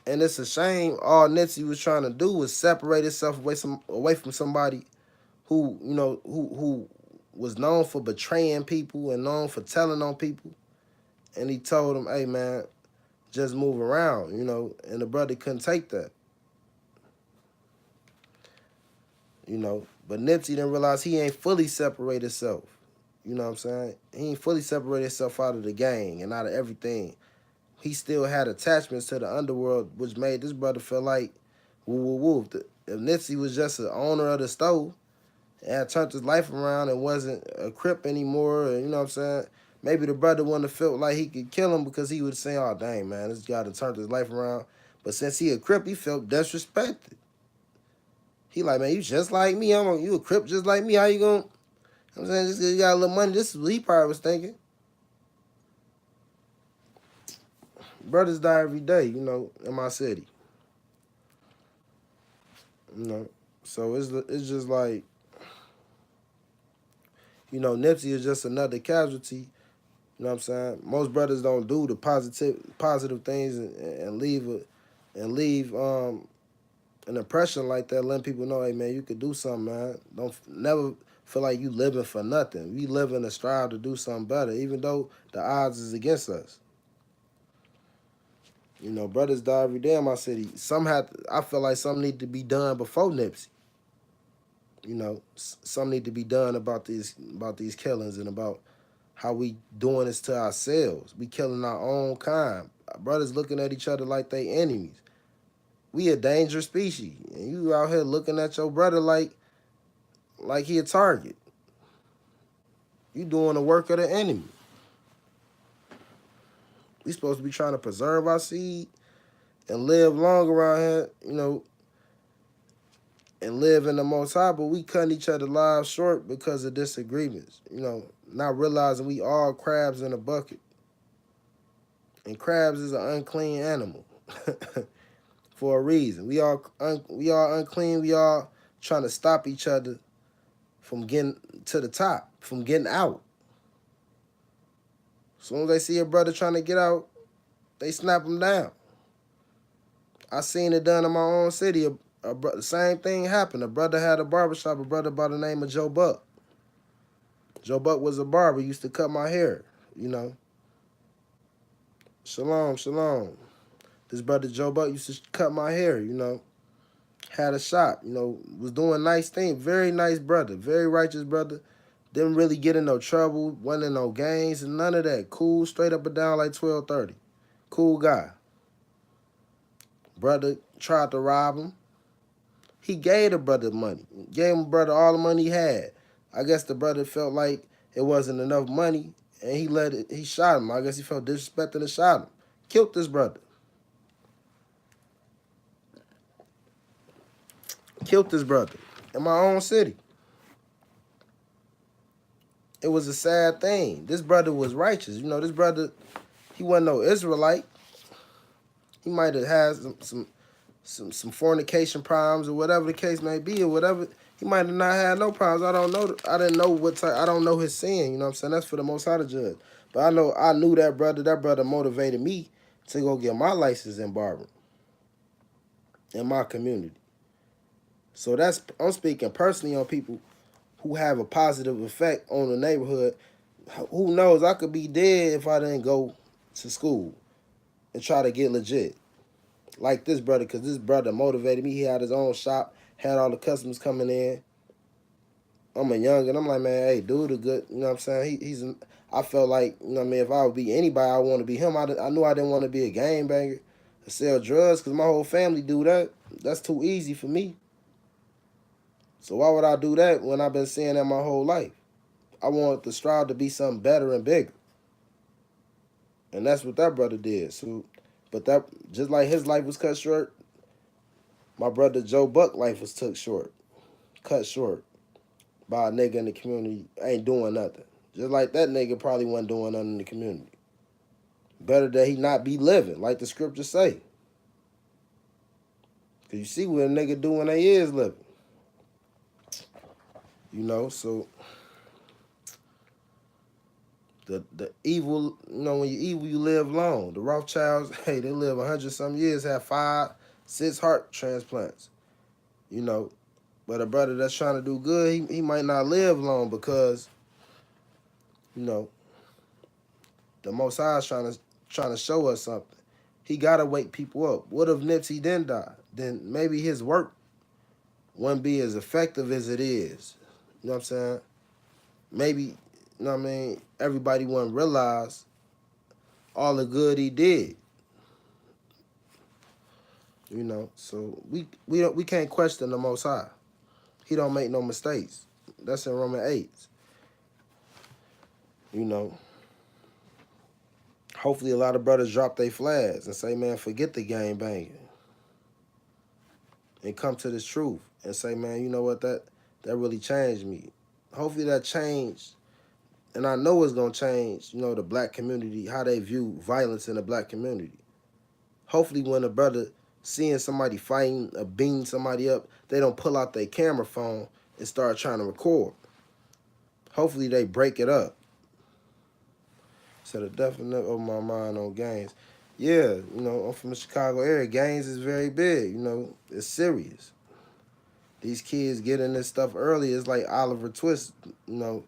and it's a shame. All Nipsey was trying to do was separate himself away from somebody who, you know, who was known for betraying people and known for telling on people. And he told him, "Hey man, just move around," you know. And the brother couldn't take that, you know. But Nipsey didn't realize he ain't fully separated himself. You know what I'm saying? He ain't fully separated himself out of the gang and out of everything. He still had attachments to the underworld, which made this brother feel like, woo. If Nipsey was just an owner of the store and had turned his life around and wasn't a Crip anymore, you know what I'm saying? Maybe the brother wouldn't have felt like he could kill him, because he would say, "Oh, dang, man, this guy done turned his life around." But since he a Crip, he felt disrespected. He like, "Man, you just like me. You a Crip just like me. How you gonna?" I'm saying, "Just 'cause you got a little money." This is what he probably was thinking. Brothers die every day, you know, in my city. You know, so it's just like, you know, Nipsey is just another casualty. You know what I'm saying? Most brothers don't do the positive things and leave an impression like that, letting people know, "Hey man, you could do something, man. Don't never feel like you living for nothing. We living to strive to do something better, even though the odds is against us." You know, brothers die every day in my city. I feel like something need to be done before Nipsey. You know, something need to be done about these killings, and about how we doing this to ourselves. We killing our own kind. Our brothers looking at each other like they enemies. We a dangerous species, and you out here looking at your brother like he a target. You doing the work of the enemy. We supposed to be trying to preserve our seed and live long around here, you know, and live in the Most High, but we cutting each other lives short because of disagreements. You know, not realizing we all crabs in a bucket. And crabs is an unclean animal for a reason. We all unclean. We all trying to stop each other from getting to the top, from getting out. As soon as they see a brother trying to get out, they snap him down. I seen it done in my own city. The same thing happened. A brother had a barbershop, a brother by the name of Joe Buck. Joe Buck was a barber, used to cut my hair, you know. Shalom. This brother Joe Buck used to cut my hair, you know. Had a shop, you know, was doing nice things. Very nice brother, very righteous brother. Didn't really get in no trouble, wasn't in no gangs and none of that. Cool, straight up and down like 1230. Cool guy. Brother tried to rob him. He gave the brother money. Gave him brother all the money he had. I guess the brother felt like it wasn't enough money, and he shot him. I guess he felt disrespected and shot him. Killed this brother. Killed this brother in my own city. It was a sad thing. This brother was righteous. You know, this brother, he wasn't no Israelite. He might have had some fornication problems or whatever the case may be, or whatever. He might have not had no problems. I don't know. I didn't know what type. I don't know his sin. You know what I'm saying? That's for the Most High to judge. But I knew that brother. That brother motivated me to go get my license in barbering in my community. So I'm speaking personally on people who have a positive effect on the neighborhood. Who knows? I could be dead if I didn't go to school and try to get legit. Like this brother, because this brother motivated me. He had his own shop, had all the customers coming in. I'm a young, and I'm like, man, hey, dude, a good, you know what I'm saying? I felt like, you know what I mean, if I would be anybody, I want to be him. I knew I didn't want to be a gangbanger to sell drugs because my whole family do that. That's too easy for me. So why would I do that when I've been seeing that my whole life? I wanted to strive to be something better and bigger. And that's what that brother did. So, but that, just like his life was cut short, my brother Joe Buck life was cut short by a nigga in the community ain't doing nothing. Just like that nigga probably wasn't doing nothing in the community. Better that he not be living, like the scriptures say. Cause you see what a nigga do when they is living. You know, so the evil, you know, when you evil, you live long. The Rothschilds, hey, they live 100-some years, have 5, 6 heart transplants. You know, but a brother that's trying to do good, he might not live long because, you know, the Most High is trying to show us something. He gotta wake people up. What if Nipsey didn't die? Then maybe his work wouldn't be as effective as it is. You know what I'm saying? Maybe, you know what I mean, everybody wouldn't realize all the good he did. You know, so we can't question the Most High. He don't make no mistakes. That's in Romans 8. You know, hopefully a lot of brothers drop their flags and say, man, forget the gang banging and come to this truth and say, man, you know what, that really changed me. Hopefully that changed, and I know it's gonna change, you know, the black community, how they view violence in the black community. Hopefully when a brother seeing somebody fighting or beating somebody up, they don't pull out their camera phone and start trying to record. Hopefully they break it up. So the definite of my mind on gangs. Yeah, you know, I'm from the Chicago area. Gangs is very big, you know, it's serious. These kids get in this stuff early. It's like Oliver Twist, you know,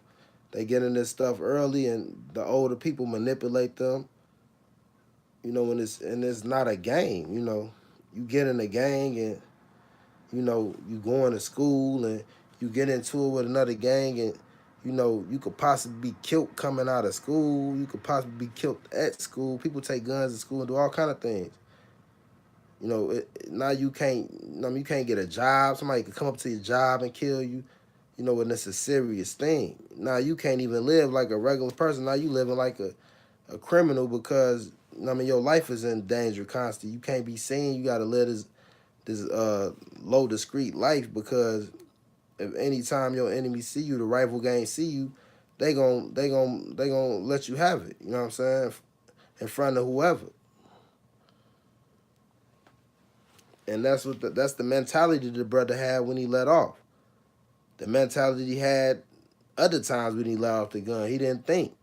they get in this stuff early and the older people manipulate them. You know, when it's not a game, you know. You get in a gang and, you know, you going to school and you get into it with another gang and, you know, you could possibly be killed coming out of school. You could possibly be killed at school. People take guns to school and do all kind of things. You know, now you can't, I mean, you can't get a job. Somebody could come up to your job and kill you. You know, when it's a serious thing. Now you can't even live like a regular person. Now you living like a criminal because, I mean, your life is in danger constantly. You can't be seen. You got to live this low discreet life because if any time your enemy see you, the rival gang see you, they gon' let you have it. You know what I'm saying? In front of whoever. And that's the mentality the brother had when he let off. The mentality he had other times when he let off the gun. He didn't think.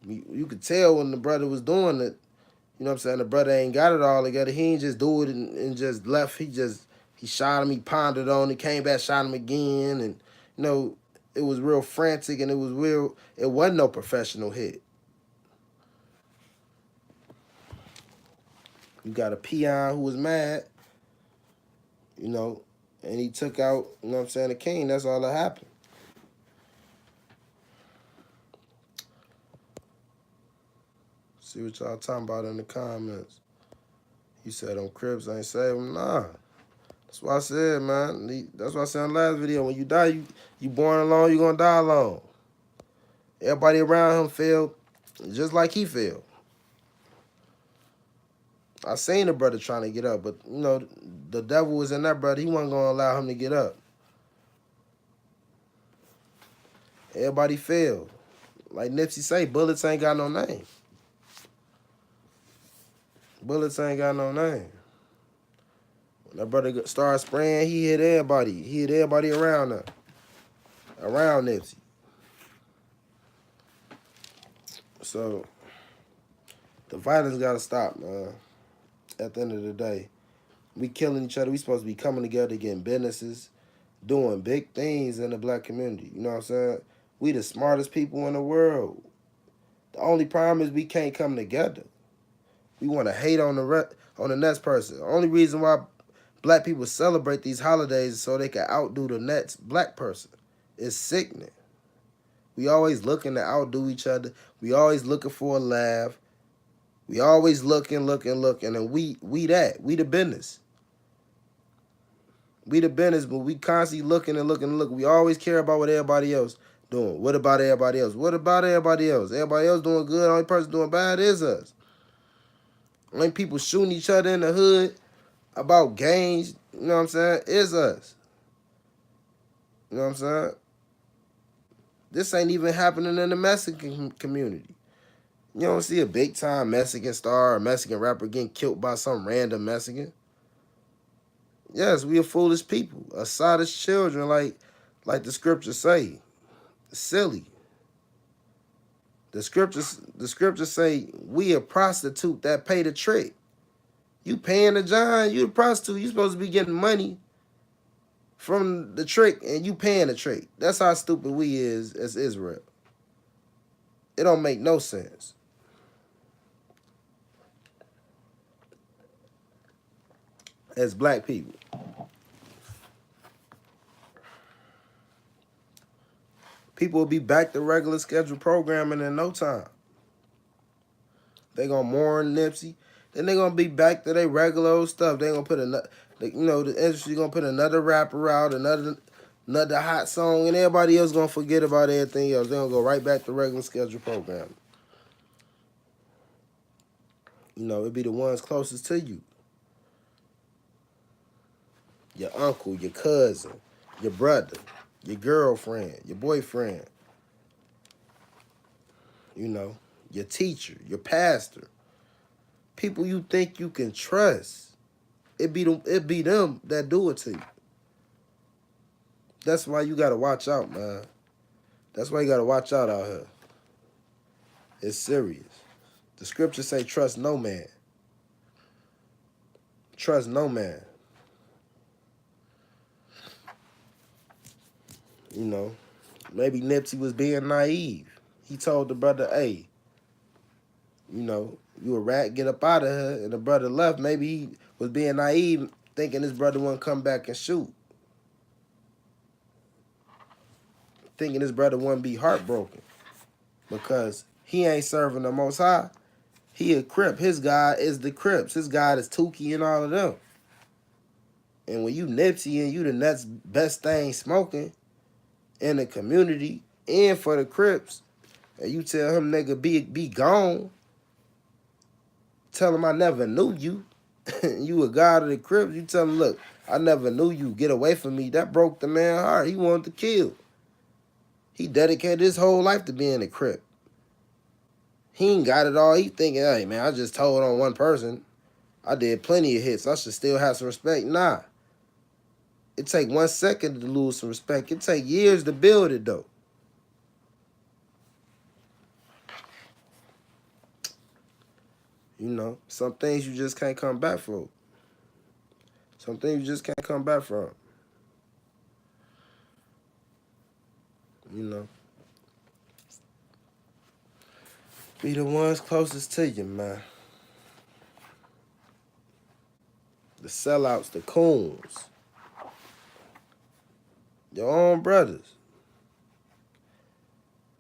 You could tell when the brother was doing it, you know what I'm saying, the brother ain't got it all together. He ain't just do it and just left. He shot him, he pondered on it, came back, shot him again. And, you know, it was real frantic and it wasn't no professional hit. You got a peon who was mad, you know, and he took out, you know what I'm saying, the king. That's all that happened. See what y'all talking about in the comments. You said them Crips ain't save them. Nah. That's what I said, man. That's what I said in the last video. When you die, you born alone, you gonna die alone. Everybody around him failed just like he failed. I seen the brother trying to get up, but, you know, the devil was in that brother. He wasn't gonna allow him to get up. Everybody failed. Like Nipsey say, bullets ain't got no name. Bullets ain't got no name. When that brother started spraying, he hit everybody. He hit everybody around her. Around Nipsey. So, the violence gotta stop, man. At the end of the day. We killing each other. We supposed to be coming together, getting businesses, doing big things in the black community. You know what I'm saying? We the smartest people in the world. The only problem is we can't come together. We want to hate on the next person. The only reason why black people celebrate these holidays is so they can outdo the next black person. It's sickening. We always looking to outdo each other. We always looking for a laugh. We always looking, and we the business. We the business, but we constantly looking and looking and looking. We always care about what everybody else doing. What about everybody else? What about everybody else? Everybody else doing good. Only person doing bad is us. Only people shooting each other in the hood about gangs, you know what I'm saying, is us. You know what I'm saying? This ain't even happening in the Mexican community. You don't see a big time Mexican star or Mexican rapper getting killed by some random Mexican. Yes, we are foolish people, a sottish children, like the scriptures say. Silly. The scriptures say we a prostitute that pay the trick. You paying the John, you the prostitute. You supposed to be getting money from the trick and you paying the trick. That's how stupid we is as Israel. It don't make no sense. As black people. People will be back to regular scheduled programming in no time. They gonna mourn Nipsey. Then they gonna be back to their regular old stuff. They gonna put another, the industry gonna put another rapper out, another hot song, and everybody else gonna forget about everything else. They gonna go right back to regular scheduled programming. It'd be the ones closest to you. Your uncle, your cousin, your brother, your girlfriend, your boyfriend, your teacher, your pastor. People you think you can trust. It be them that do it to you. That's why you gotta watch out, man. That's why you gotta watch out here. It's serious. The scriptures say trust no man. Trust no man. Maybe Nipsey was being naive. He told the brother, hey, you a rat, get up out of here. And the brother left. Maybe he was being naive, thinking his brother wouldn't come back and shoot. Thinking his brother wouldn't be heartbroken. Because he ain't serving the Most High. He a Crip. His God is the Crips. His God is Tukey and all of them. And when you Nipsey and you the next best thing smoking in the community and for the Crips, and you tell him, nigga, be gone. Tell him I never knew you. You a god of the Crips. You tell him, look, I never knew you. Get away from me. That broke the man's heart. He wanted to kill. He dedicated his whole life to being a Crip. He ain't got it all. He thinking, hey, man, I just told on one person. I did plenty of hits. I should still have some respect. Nah. It take 1 second to lose some respect. It take years to build it, though. Some things you just can't come back from. Some things you just can't come back from. Be the ones closest to you, man. The sellouts, the coons. Your own brothers.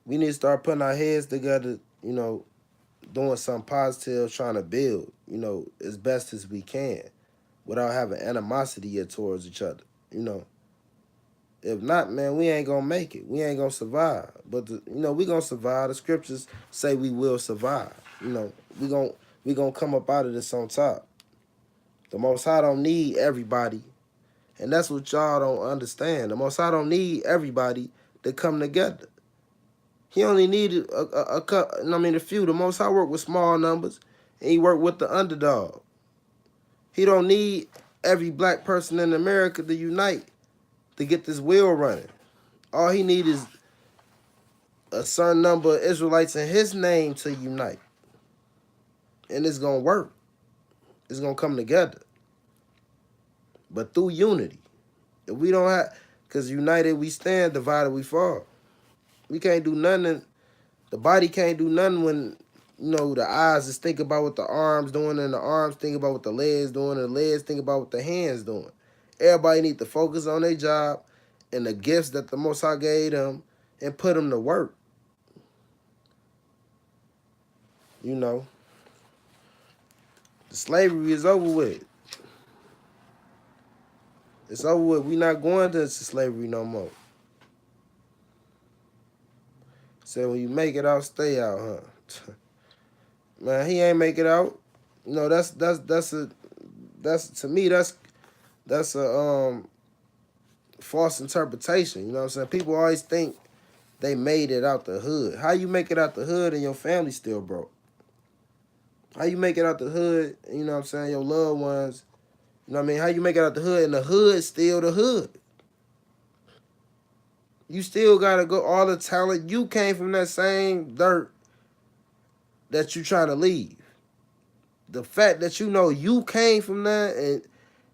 We need to start putting our heads together, doing something positive, trying to build, as best as we can without having animosity towards each other, If not, man, we ain't gonna make it. We ain't gonna survive. But we gonna survive. The scriptures say we will survive. We gonna come up out of this on top. The Most High don't need everybody, and that's what y'all don't understand. The Most High don't need everybody to come together. He only needed a few. The Most High work with small numbers, and he worked with the underdog. He don't need every black person in America to unite to get this wheel running. All he needs is a certain number of Israelites in his name to unite. And it's going to work. It's going to come together. But through unity. If we don't have, because united we stand, divided we fall. We can't do nothing. The body can't do nothing when, the eyes just think about what the arms doing, and the arms think about what the legs doing, and the legs think about what the hands doing. Everybody need to focus on their job and the gifts that the Most High gave them and put them to work. You know, the slavery is over with. It's over with. We not going to slavery no more. So when you make it out, stay out, huh? Man, he ain't make it out. You know, that's to me that's a false interpretation. You know what I'm saying? People always think they made it out the hood. How you make it out the hood and your family still broke? How you make it out the hood, you know what I'm saying, your loved ones, you know what I mean? How you make it out the hood and the hood still the hood? You still gotta go all the talent. You came from that same dirt that you trying to leave. The fact that you know you came from that and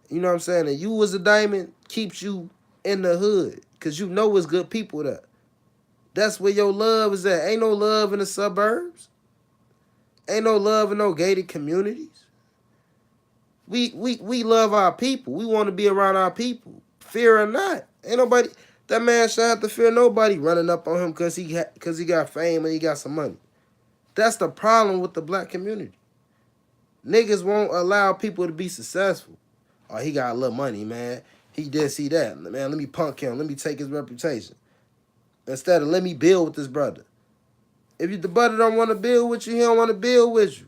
you know what I'm saying, and you was a diamond keeps you in the hood. Cause you know it's good people there. That's where your love is at. Ain't no love in the suburbs. Ain't no love in no gated communities. We love our people. We want to be around our people. Fear or not. Ain't nobody that man should have to fear nobody running up on him cause he got fame and he got some money. That's the problem with the black community. Niggas won't allow people to be successful. Oh, he got a little money, man. He this, he that. Man, let me punk him. Let me take his reputation. Instead of let me build with this brother. If the brother don't want to build with you, he don't want to build with you.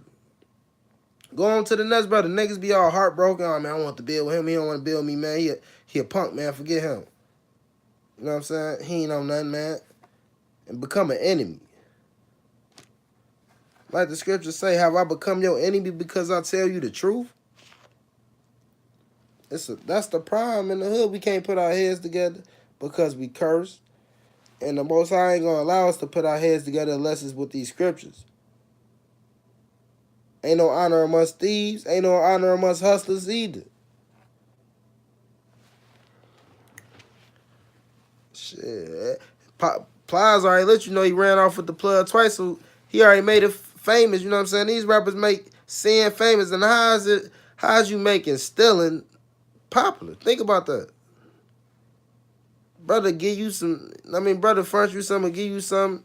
Go on to the next brother. Niggas be all heartbroken. Oh, man, I want to build with him. He don't want to build with me, man. He a punk, man. Forget him. You know what I'm saying? He ain't on nothing, man. And become an enemy. Like the scriptures say, have I become your enemy because I tell you the truth? That's the problem in the hood. We can't put our heads together because we curse. And the Most High ain't going to allow us to put our heads together unless it's with these scriptures. Ain't no honor amongst thieves. Ain't no honor amongst hustlers either. Shit. Plies already let you know he ran off with the plug twice, so he already made it famous. You know what I'm saying? These rappers make sin famous. And how's you making stealing popular? Think about that. Brother give you some, brother furnish you something, give you something,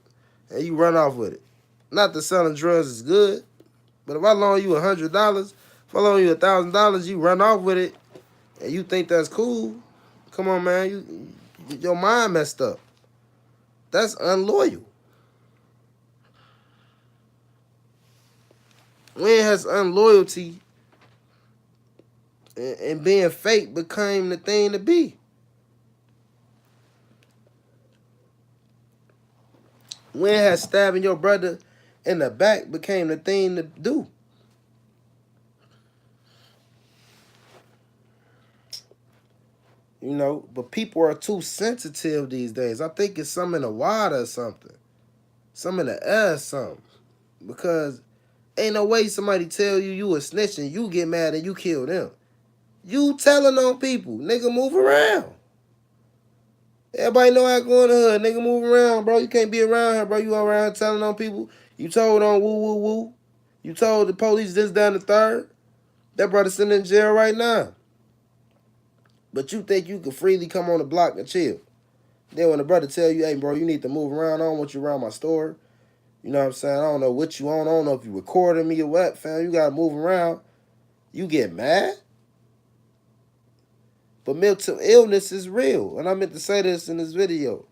and you run off with it. Not that selling drugs is good, but if I loan you $100, if I loan you $1,000, you run off with it, and you think that's cool. Come on, man, your mind messed up. That's unloyal. When has unloyalty and being fake became the thing to be? When has stabbing your brother in the back became the thing to do? You know, but people are too sensitive these days. I think it's something in the water or something. Something in the air or something. Because ain't no way somebody tell you a snitch and you get mad and you kill them. You telling on people. Nigga, move around. Everybody know how to go in the hood. Nigga, move around, bro. You can't be around here, bro. You around here telling on people. You told on woo, woo, woo. You told the police this, down the third. That brother sitting in jail right now. But you think you can freely come on the block and chill. Then when the brother tell you, hey, bro, you need to move around. I don't want you around my store. You know what I'm saying? I don't know what you on. I don't know if you recording me or what, fam. You got to move around. You get mad? But mental illness is real. And I meant to say this in this video.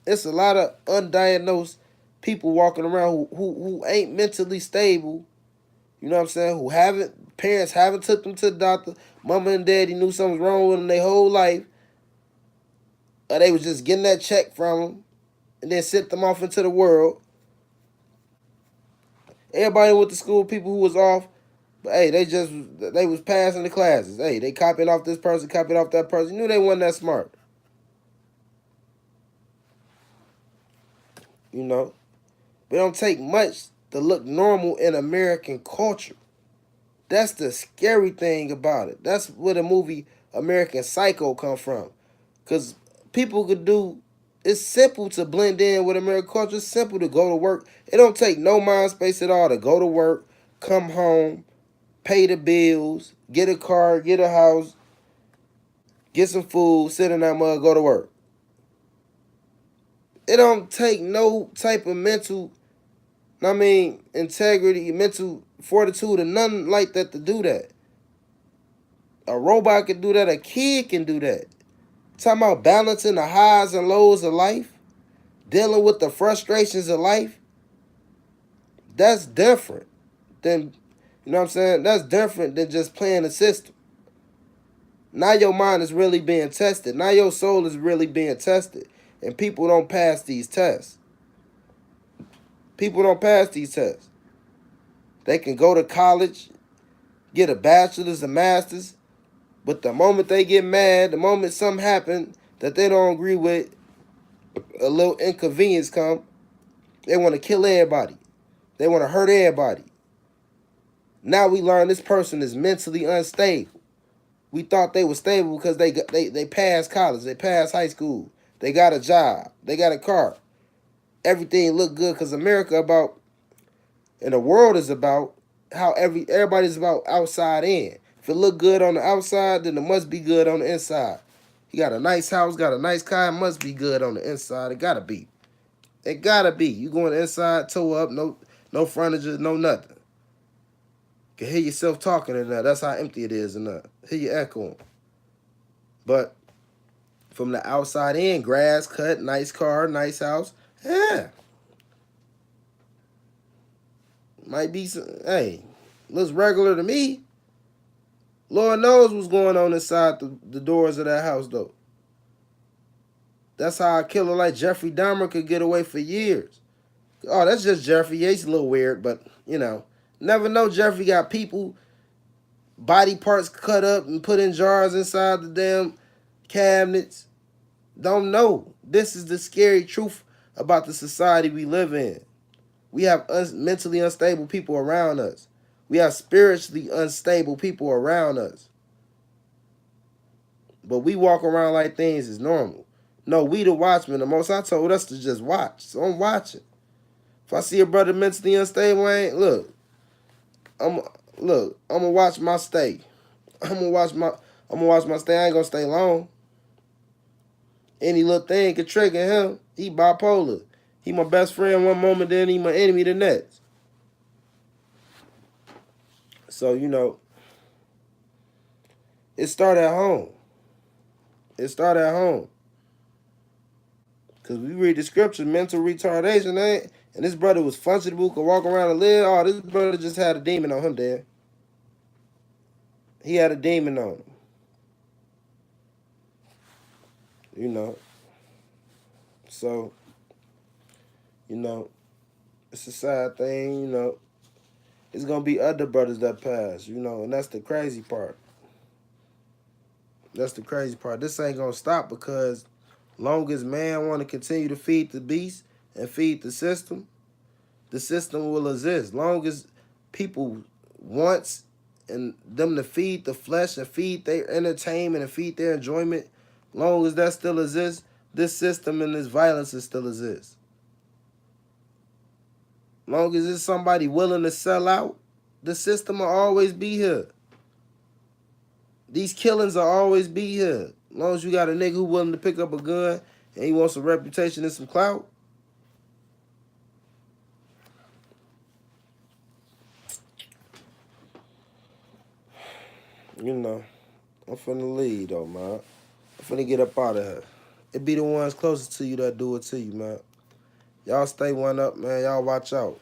It's a lot of undiagnosed people walking around who ain't mentally stable. You know what I'm saying? Parents haven't took them to the doctor. Mama and daddy knew something was wrong with them their whole life. Or they was just getting that check from them and then sent them off into the world. Everybody went to school, people who was off, but hey, they was passing the classes. Hey, they copied off this person, copied off that person. You knew they wasn't that smart. You know? But it don't take much to look normal in American culture. That's the scary thing about it. That's where the movie American Psycho come from. Because people could do, it's simple to blend in with American culture. It's simple to go to work. It don't take no mind space at all to go to work, come home, pay the bills, get a car, get a house, get some food, sit in that mug, go to work. It don't take no type of mental, I mean, integrity, mental fortitude, and nothing like that to do that. A robot can do that. A kid can do that. Talking about balancing the highs and lows of life, dealing with the frustrations of life. That's different than, you know what I'm saying? That's different than just playing the system. Now your mind is really being tested. Now your soul is really being tested. And people don't pass these tests. People don't pass these tests. They can go to college, get a bachelor's, a master's, but the moment they get mad, the moment something happens that they don't agree with, a little inconvenience come, they want to kill everybody. They want to hurt everybody. Now we learn this person is mentally unstable. We thought they were stable because they passed college, they passed high school, they got a job, they got a car. Everything looked good because America about, and the world is about how everybody's about outside in. If it look good on the outside, then it must be good on the inside. You got a nice house, got a nice car, it must be good on the inside. It gotta be. It gotta be. You going inside, toe up, no furniture, no nothing. You can hear yourself talking in there. That's how empty it is in there. Hear you echoing. But from the outside in, grass cut, nice car, nice house. Yeah. Might be some, hey, looks regular to me. Lord knows what's going on inside the doors of that house, though. That's how a killer like Jeffrey Dahmer could get away for years. Oh, that's just Jeffrey. Yeah, he's a little weird, but, you know, never know Jeffrey got people, body parts cut up and put in jars inside the damn cabinets. Don't know. This is the scary truth about the society we live in. We have mentally unstable people around us. We have spiritually unstable people around us. But we walk around like things is normal. No, we the watchmen. The Most High told us to just watch. So I'm watching. If I see a brother mentally unstable, I ain't, I'm gonna watch my stay. I'm gonna watch my stay. I ain't gonna stay long. Any little thing could trigger him. He bipolar. He my best friend one moment, then he my enemy the next. So, you know, it started at home. It started at home. Because we read the scripture, mental retardation, ain't. And this brother was functionable, could walk around and live. Oh, this brother just had a demon on him, Dan. He had a demon on him. You know. So, you know, it's a sad thing, you know. It's going to be other brothers that pass, you know, and that's the crazy part. That's the crazy part. This ain't going to stop because long as man want to continue to feed the beast and feed the system will exist. Long as people wants and them to feed the flesh and feed their entertainment and feed their enjoyment, long as that still exists, this system and this violence will still exist. Long as there's somebody willing to sell out, the system will always be here. These killings will always be here. As long as you got a nigga who willing to pick up a gun and he wants a reputation and some clout. You know, I'm finna leave though, man. I'm finna get up out of here. It be the ones closest to you that do it to you, man. Y'all stay one up, man. Y'all watch out.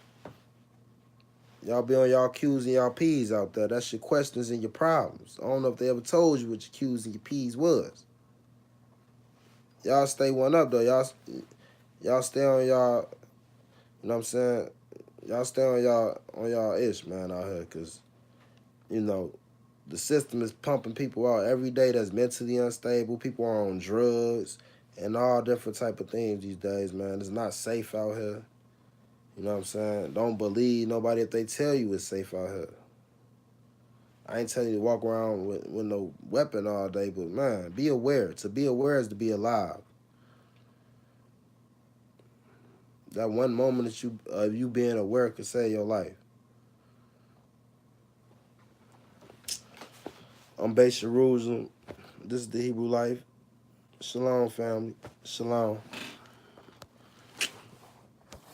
Y'all be on y'all Q's and y'all P's out there. That's your questions and your problems. I don't know if they ever told you what your Q's and your P's was. Y'all stay one up, though. Y'all stay on y'all, you know what I'm saying? Y'all stay on y'all ish, man, out here. Because, you know, the system is pumping people out every day that's mentally unstable. People are on drugs and all different type of things these days, man. It's not safe out here. You know what I'm saying? Don't believe nobody if they tell you it's safe out here. I ain't telling you to walk around with no weapon all day, but, man, be aware. To be aware is to be alive. That one moment that you being aware could save your life. I'm Base Jerusalem. This is the Hebrew Life. Shalom, family. Shalom.